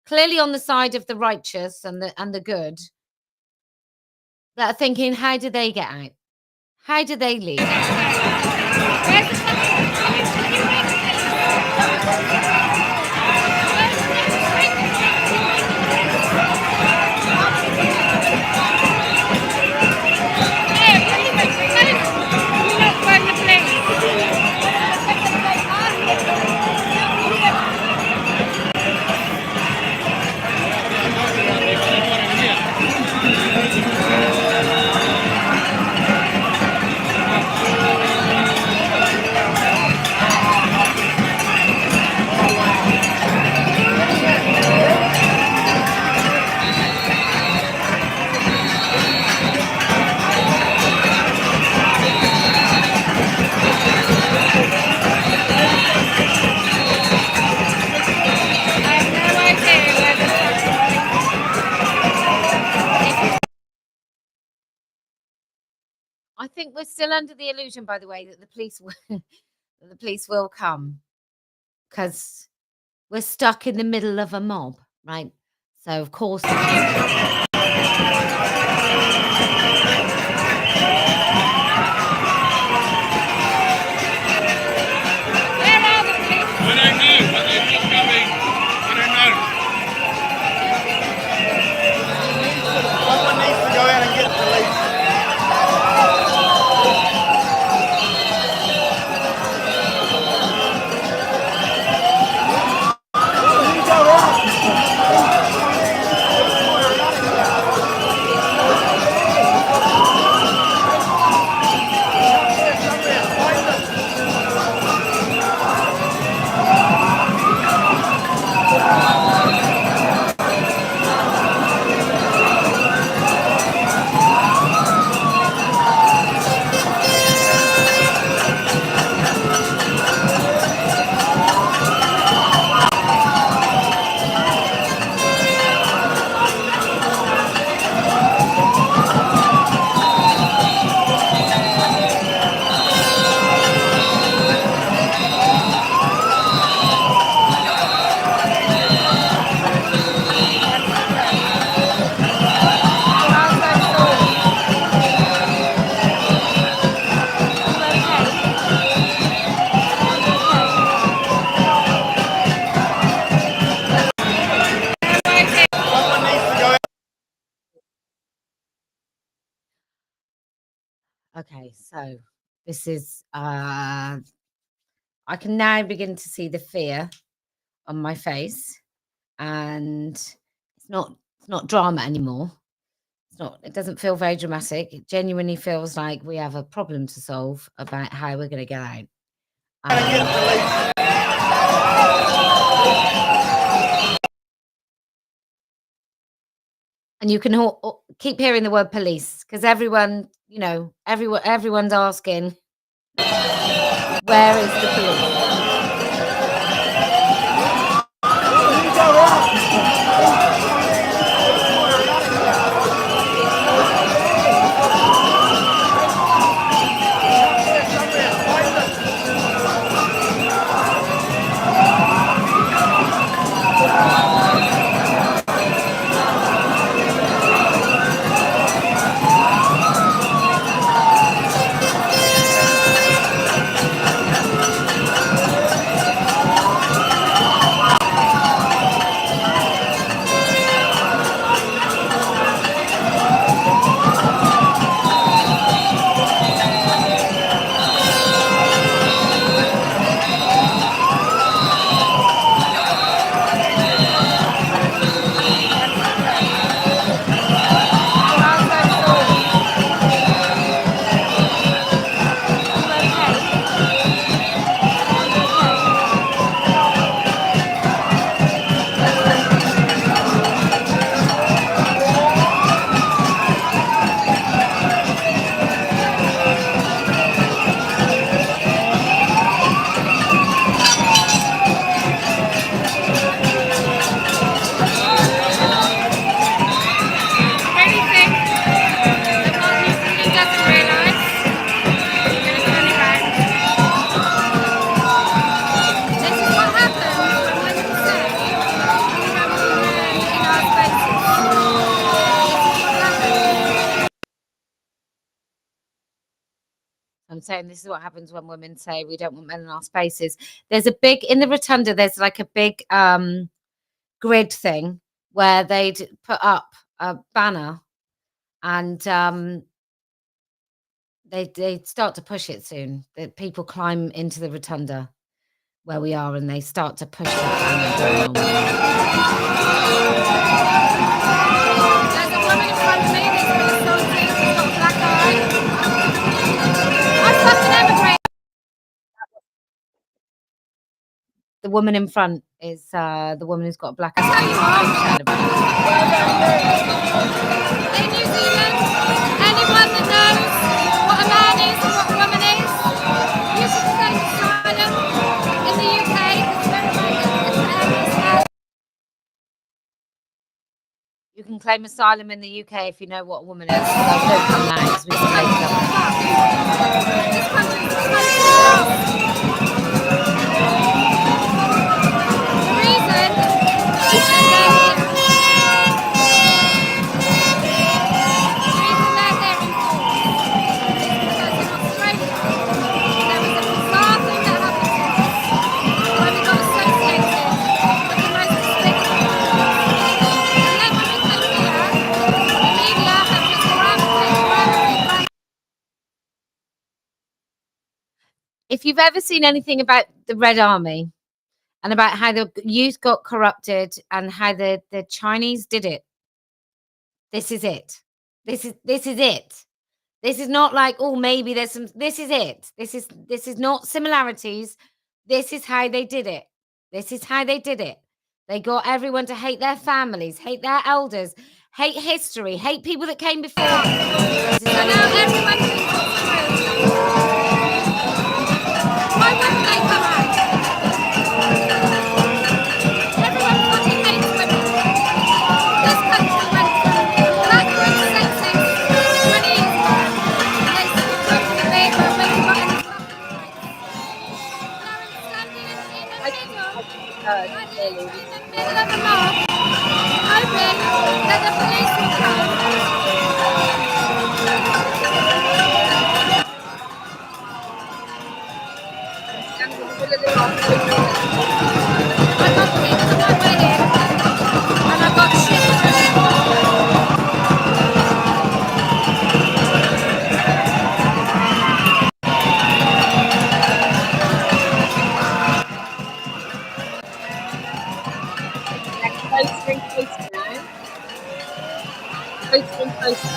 clearly on the side of the righteous and the good, that are thinking, how do they get out? How do they leave? I think we're still under the illusion, by the way, that the police will come, because we're stuck in the middle of a mob, right? So of course. Okay, so this is I can now begin to see the fear on my face, and it's not drama anymore. It doesn't feel very dramatic. It genuinely feels like we have a problem to solve about how we're going to get out. And you can keep hearing the word police, because everyone, everyone's asking, where is the police? I'm saying this is what happens when women say we don't want men in our spaces. There's a big, in the rotunda, there's like a big grid thing where they'd put up a banner and they'd start to push it soon. That people climb into the rotunda where we are and they start to push that banner down. There's a woman in front of me that's been assaulted. She's got a black eye. I fucking emigrate. The woman in front is the woman who's got a black eye. In New Zealand, anyone that knows what a man is and what a woman is, you should claim asylum in the UK. You can claim asylum in the UK if you know what a woman is. So don't come now because we can make them. This country's disgusting. The reason if you've ever seen anything about the Red Army and about how the youth got corrupted and how the Chinese did it, this is it. This is it. This is not like, oh, maybe there's some. This is it. This is not similarities. This is how they did it. This is how they did it. They got everyone to hate their families, hate their elders, hate history, hate people that came before. So now everyone thinks it's true. Why wouldn't they come out? Everyone fucking hates women. This country went from backwards sexist 20 years ago. And they still talk to me about women got any fucking rights. Now I'm standing in the middle of the mob, hoping that the police will come. I got kicked to my wedding and I got shit. Closer and closer now. Closer and closer.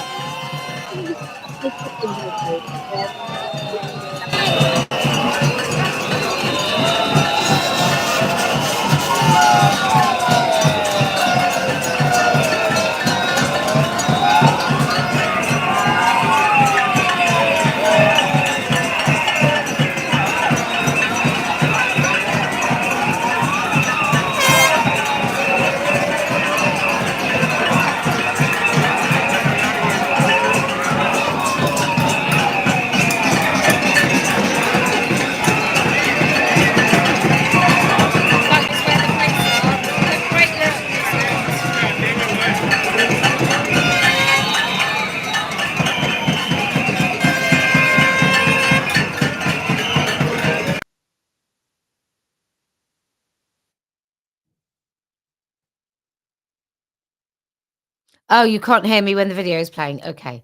Oh, you can't hear me when the video is playing. Okay.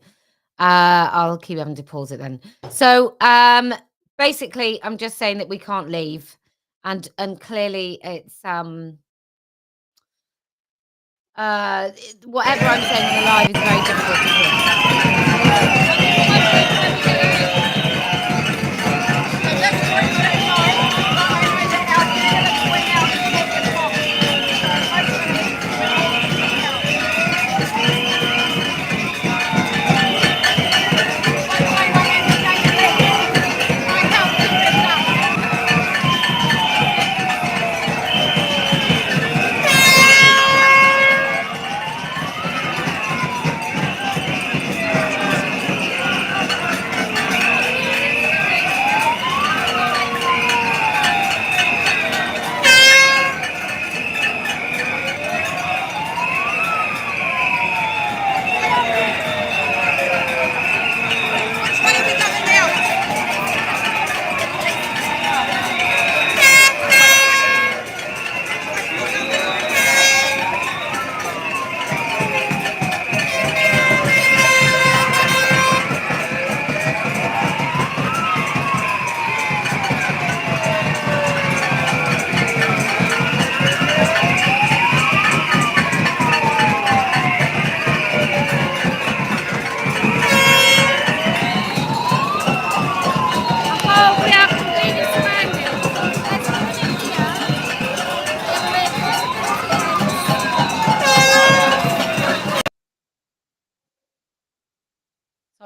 I'll keep having to pause it then. So basically, I'm just saying that we can't leave. And clearly it's whatever I'm saying on the live is very difficult to hear.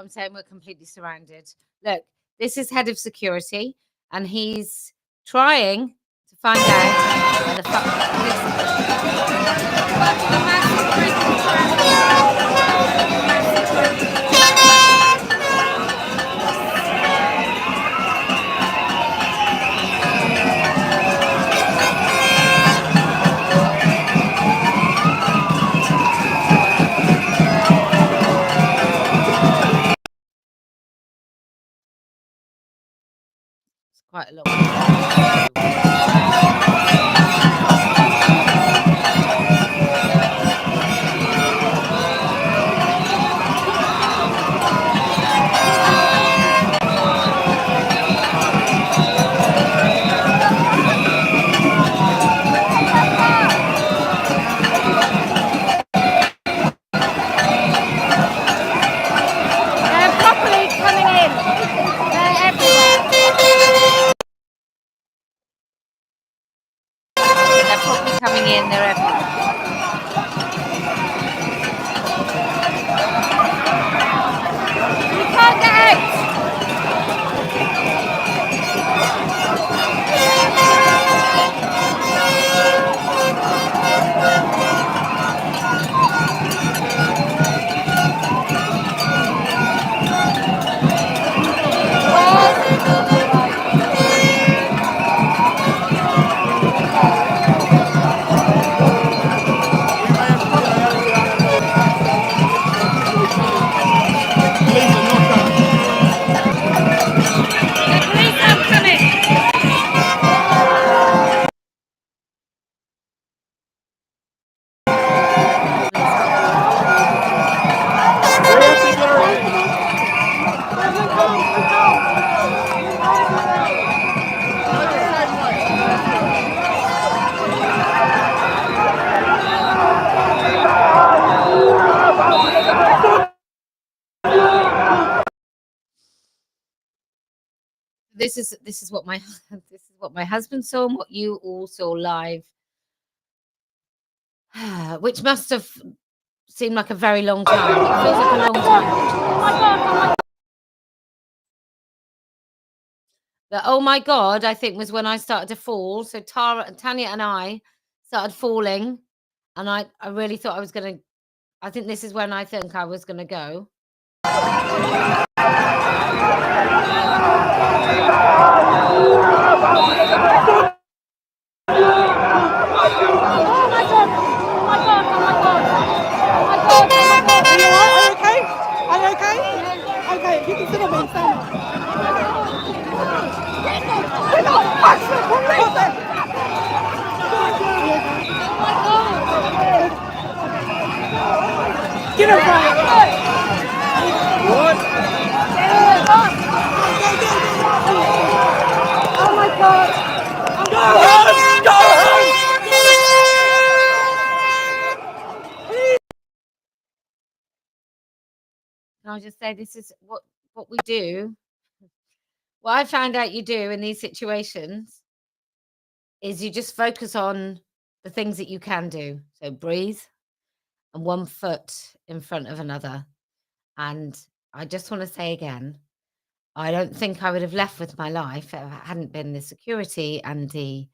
I'm saying we're completely surrounded. Look, this is head of security, and he's trying to find out where the fuck quite a lot. They're properly coming in. They're everywhere. They're properly coming in. They're everywhere. You can't get out. This is what my husband saw and what you all saw live, which must have seemed like a very long time. It feels like a long time. But oh my God, I think was when I started to fall. So Tanya and I started falling, and I really thought I was gonna. I think this is when I think I was gonna go. Get him, Brian! What? Oh my God! Go home! Go home! I'll just say this is what we do. What I found out you do in these situations is you just focus on the things that you can do. So breathe and one foot in front of another. And I just want to say again, I don't think I would have left with my life if it hadn't been the security and the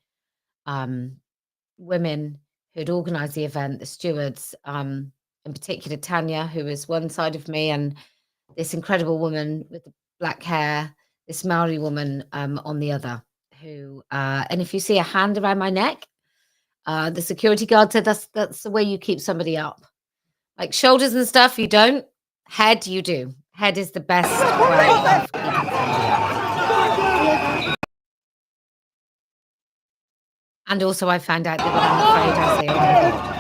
women who'd organised the event, the stewards, in particular Tanya, who was one side of me, and this incredible woman with the black hair, this Maori woman on the other, who, and if you see a hand around my neck, the security guard said that's the way you keep somebody up. Like shoulders and stuff, you don't. Head, you do. Head is the best way of keeping somebody up. And also I found out that when I'm afraid, I say, oh my God.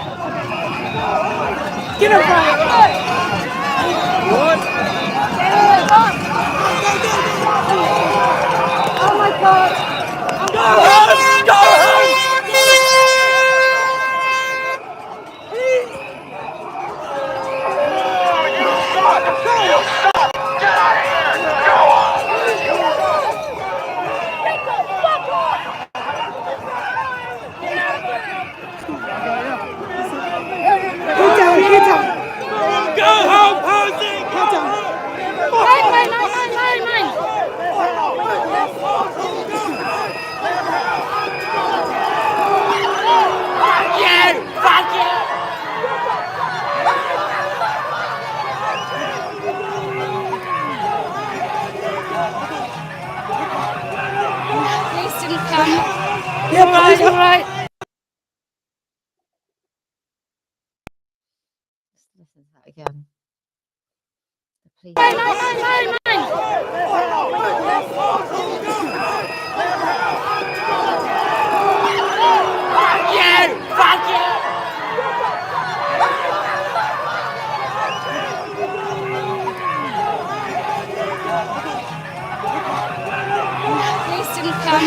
Get him, Brian! What? Oh my God! Go home! Go home! Get down! Go home, Posie! Go home! right, all right. Listen to that again. The Please didn't come.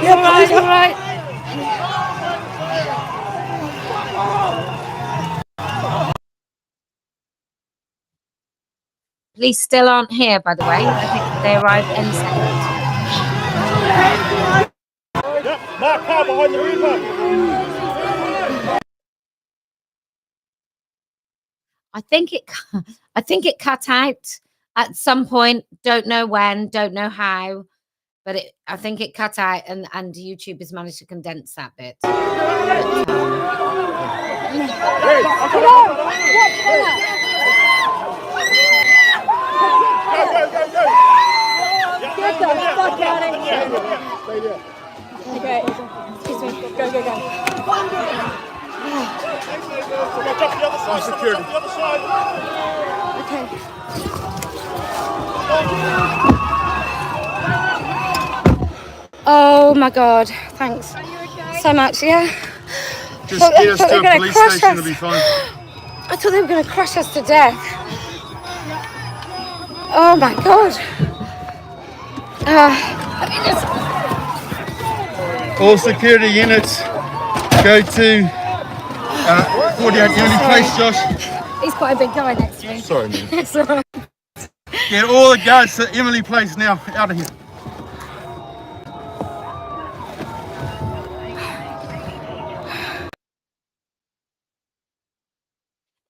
All right, all right. Police still aren't here, by the way. I think they arrived any second. Yep, mark car behind the river. I think it cut out at some point. Don't know when, don't know how, but I think it cut out, and YouTube has managed to condense that bit. Get the fuck out of here. Okay. Excuse me. Go, go, go. Security. Okay. Oh my God! Thanks so much. Yeah. Just get us to a police station, it'll be fine. I thought they were going to crush us to death. Oh my God. All security units go to 48 Unity Place, Josh. He's quite a big guy next to me. Sorry, man. It's all right. Get all the guards to Emily Place now, out of here.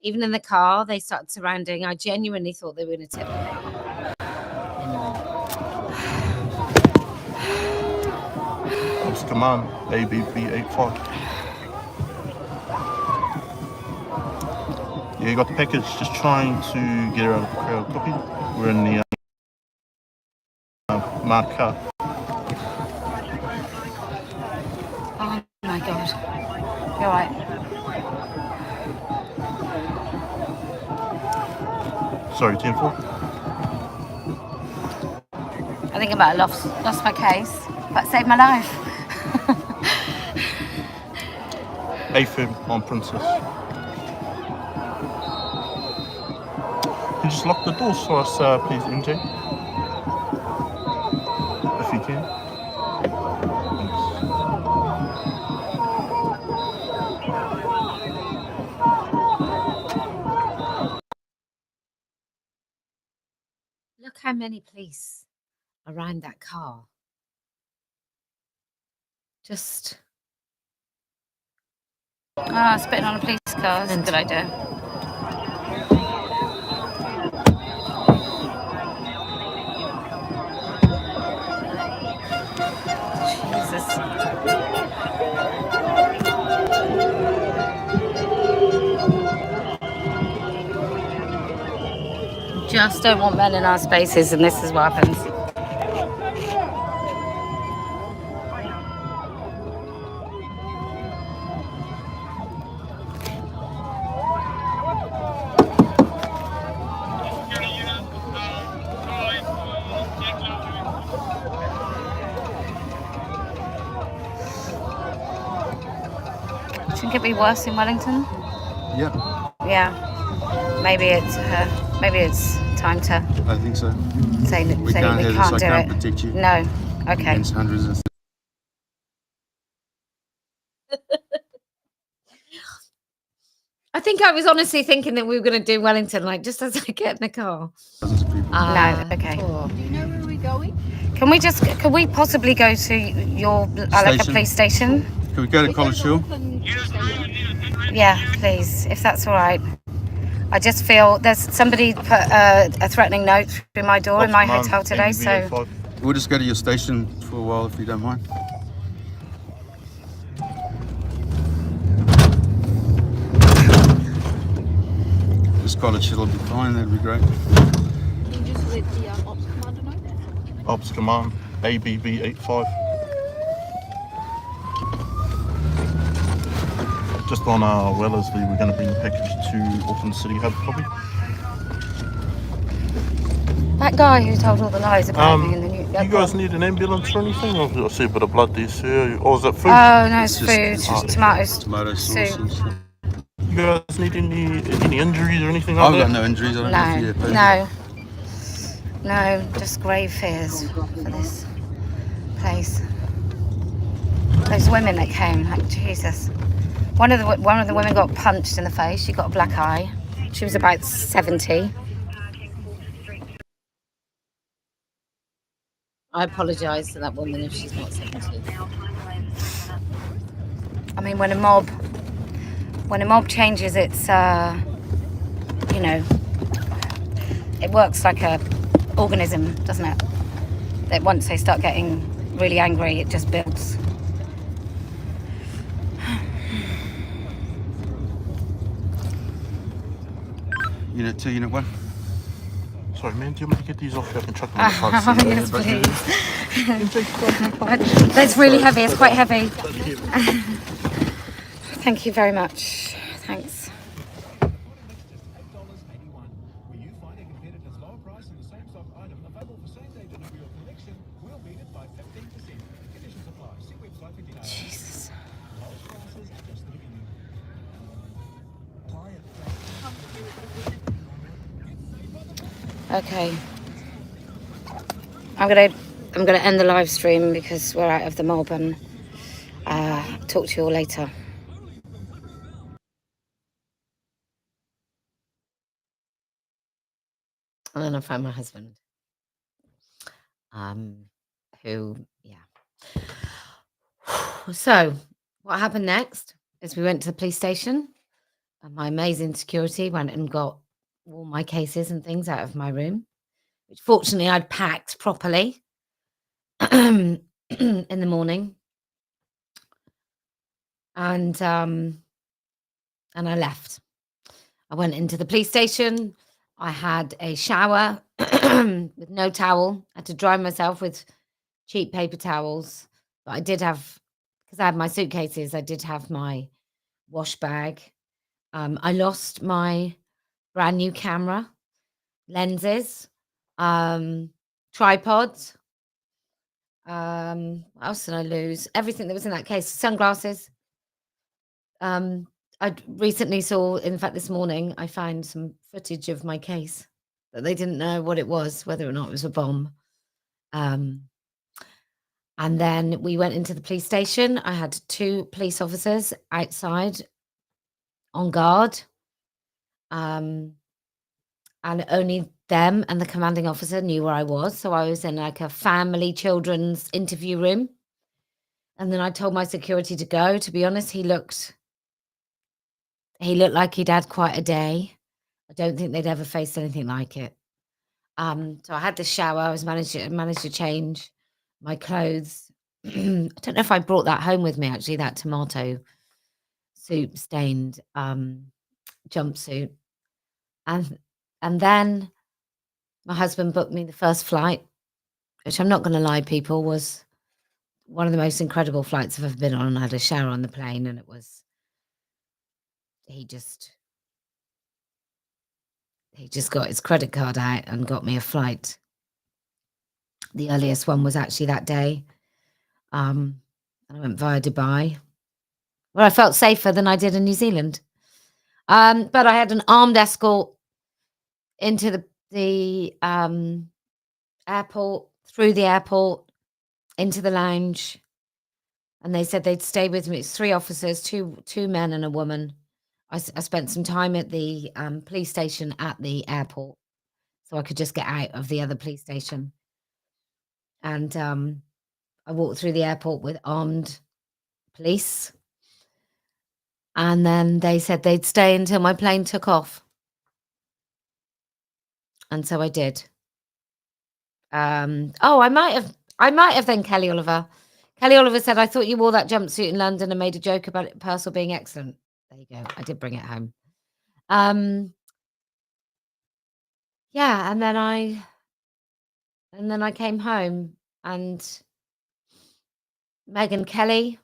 Even in the car, they started surrounding. I genuinely thought they were going to tip me. It's command ABB85. Yeah, you got the package, just trying to get her out of the crowd. Copy? We're in the marked car. Oh my God. You're right. Sorry, 10-4. I think I might have lost my case, but saved my life. AFib on Princess. Can you just lock the doors for us, please, MJ? If you can. Thanks. Look how many police around that car. Just spitting on a police car is a good idea. Jesus. Just don't want men in our spaces, and this is what happens. Shouldn't it be worse in Wellington? Yeah. Yeah. Maybe it's time to. I think so. Say We can't we have can't this. do I can't it. protect you. No. Okay. Against hundreds of. I think I was honestly thinking that we were going to do Wellington, like just as I get in the car. No, okay. Do you know where we're going? Can we possibly go to your like a police station? Can we go to College Hill? Yeah, please, if that's all right. I just feel there's somebody put a threatening note through my door in my hotel today, so. We'll just go to your station for a while if you don't mind. This College Hill will be fine, that'd be great. Can you just let the Ops Commander know? Ops Command, ABB85. just on Wellesley. We're going to bring the package to Auckland City Hub, probably. That guy who told all the lies about being in the new... You guys need an ambulance or anything? I see a bit of blood there, sir. Or is it food? Oh, no, it's food. Tomatoes. Tomato sauce soup. and stuff. You guys need any injuries or anything like that? I've got no injuries. I don't No, no, just grave fears for this place. Those women that came, like Jesus. One of the women got punched in the face. She got a black eye. She was about 70. I apologise to that woman if she's not 70. I mean, when a mob changes its, you know, it works like a organism, doesn't it? That once they start getting really angry, it just builds. Unit 2, Unit 1. Sorry, man, do you want me to get these off? I can chuck them in the front Yes, please. That's really heavy. It's quite heavy. Thank you very much. Thanks. Jesus. Okay. I'm gonna end the live stream because we're out of the mob, and talk to you all later. And then I found my husband, who, yeah. So what happened next is we went to the police station, and my amazing security went and got all my cases and things out of my room, which fortunately I'd packed properly in the morning. And I left. I went into the police station. I had a shower with no towel. I had to dry myself with cheap paper towels. But I did have, because I had my suitcases, I did have my wash bag. I lost my brand new camera, lenses, tripods. What else did I lose? Everything that was in that case. Sunglasses. I recently saw, in fact, this morning, I found some footage of my case that they didn't know what it was, whether or not it was a bomb. And then we went into the police station. I had 2 police officers outside on guard. And only them and the commanding officer knew where I was. So I was in like a family children's interview room. And then I told my security to go. To be honest, he looked like he'd had quite a day. I don't think they'd ever faced anything like it. So I had the shower. I managed to change my clothes. I don't know if I brought that home with me, actually, that tomato soup stained jumpsuit. And then my husband booked me the first flight, which I'm not going to lie, people, was one of the most incredible flights I've ever been on. I had a shower on the plane, and he just got his credit card out and got me a flight. The earliest one was actually that day. And I went via Dubai, where I felt safer than I did in New Zealand. But I had an armed escort into the airport, through the airport, into the lounge. And they said they'd stay with me. It's 3 officers, two men and a woman. I spent some time at the police station at the airport, so I could just get out of the other police station. And I walked through the airport with armed police. And then they said they'd stay until my plane took off. And so I did. I might have then Kelly Oliver. Kelly Oliver said, I thought you wore that jumpsuit in London and made a joke about it, Purcell being excellent. There you go. I did bring it home. Yeah, and then I came home, and Megyn Kelly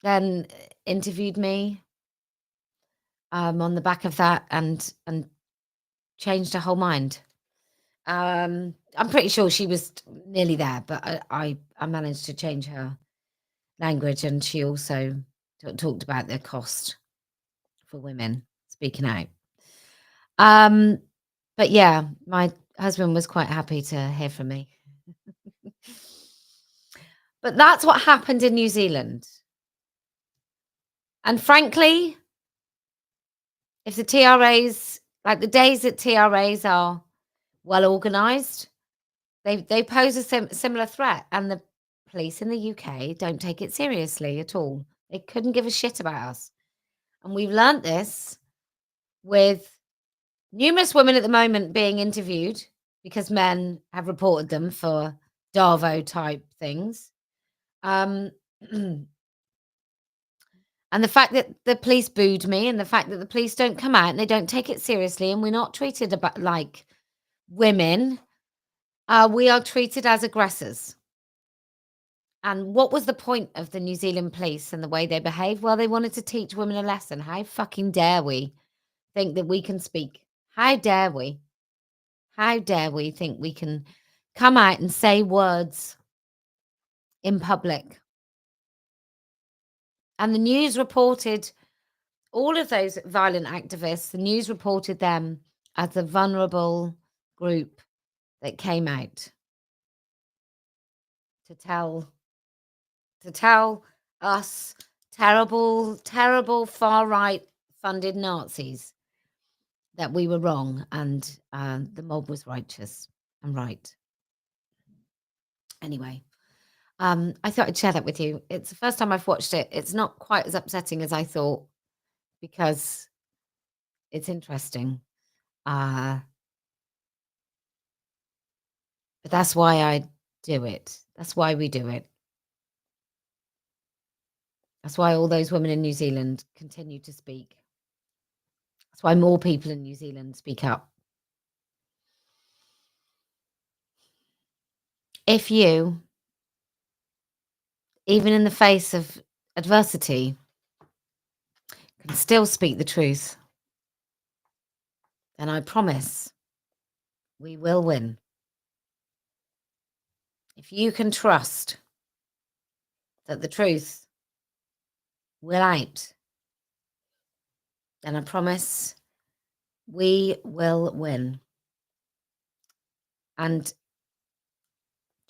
then interviewed me on the back of that and changed her whole mind. I'm pretty sure she was nearly there, but I managed to change her language, and she also talked about the cost for women speaking out. But yeah, my husband was quite happy to hear from me. But that's what happened in New Zealand. And frankly, if the TRAs, like the days that TRAs are well organised, they pose a similar threat. And the police in the UK don't take it seriously at all. They couldn't give a shit about us. And we've learnt this with numerous women at the moment being interviewed because men have reported them for Darvo type things. And the fact that the police booed me, and the fact that the police don't come out and they don't take it seriously, and we're not treated like women, we are treated as aggressors. And what was the point of the New Zealand police and the way they behaved? Well, they wanted to teach women a lesson. How fucking dare we think that we can speak? How dare we? How dare we think we can come out and say words in public? And the news reported all of those violent activists. The news reported them as the vulnerable group that came out to tell us terrible far-right funded Nazis that we were wrong and the mob was righteous and right. Anyway, I thought I'd share that with you. It's the first time I've watched it. It's not quite as upsetting as I thought because it's interesting. But that's why I do it. That's why we do it. That's why all those women in New Zealand continue to speak. That's why more people in New Zealand speak up. If you, even in the face of adversity, can still speak the truth, then I promise we will win. If you can trust that the truth will out, then I promise we will win. And do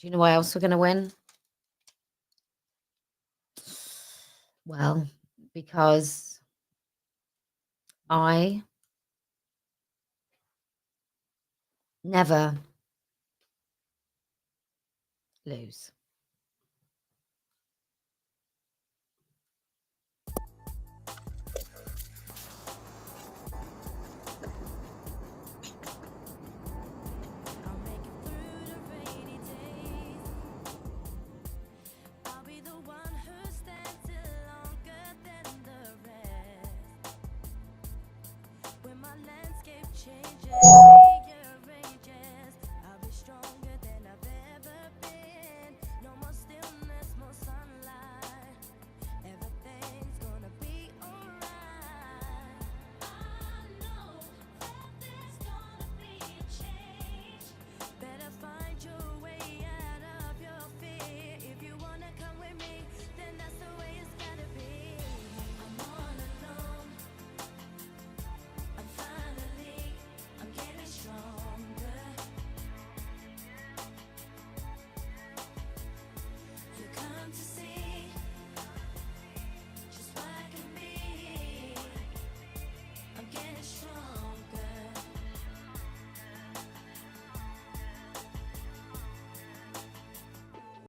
you know why else we're going to win? Well, because I never lose. Changes.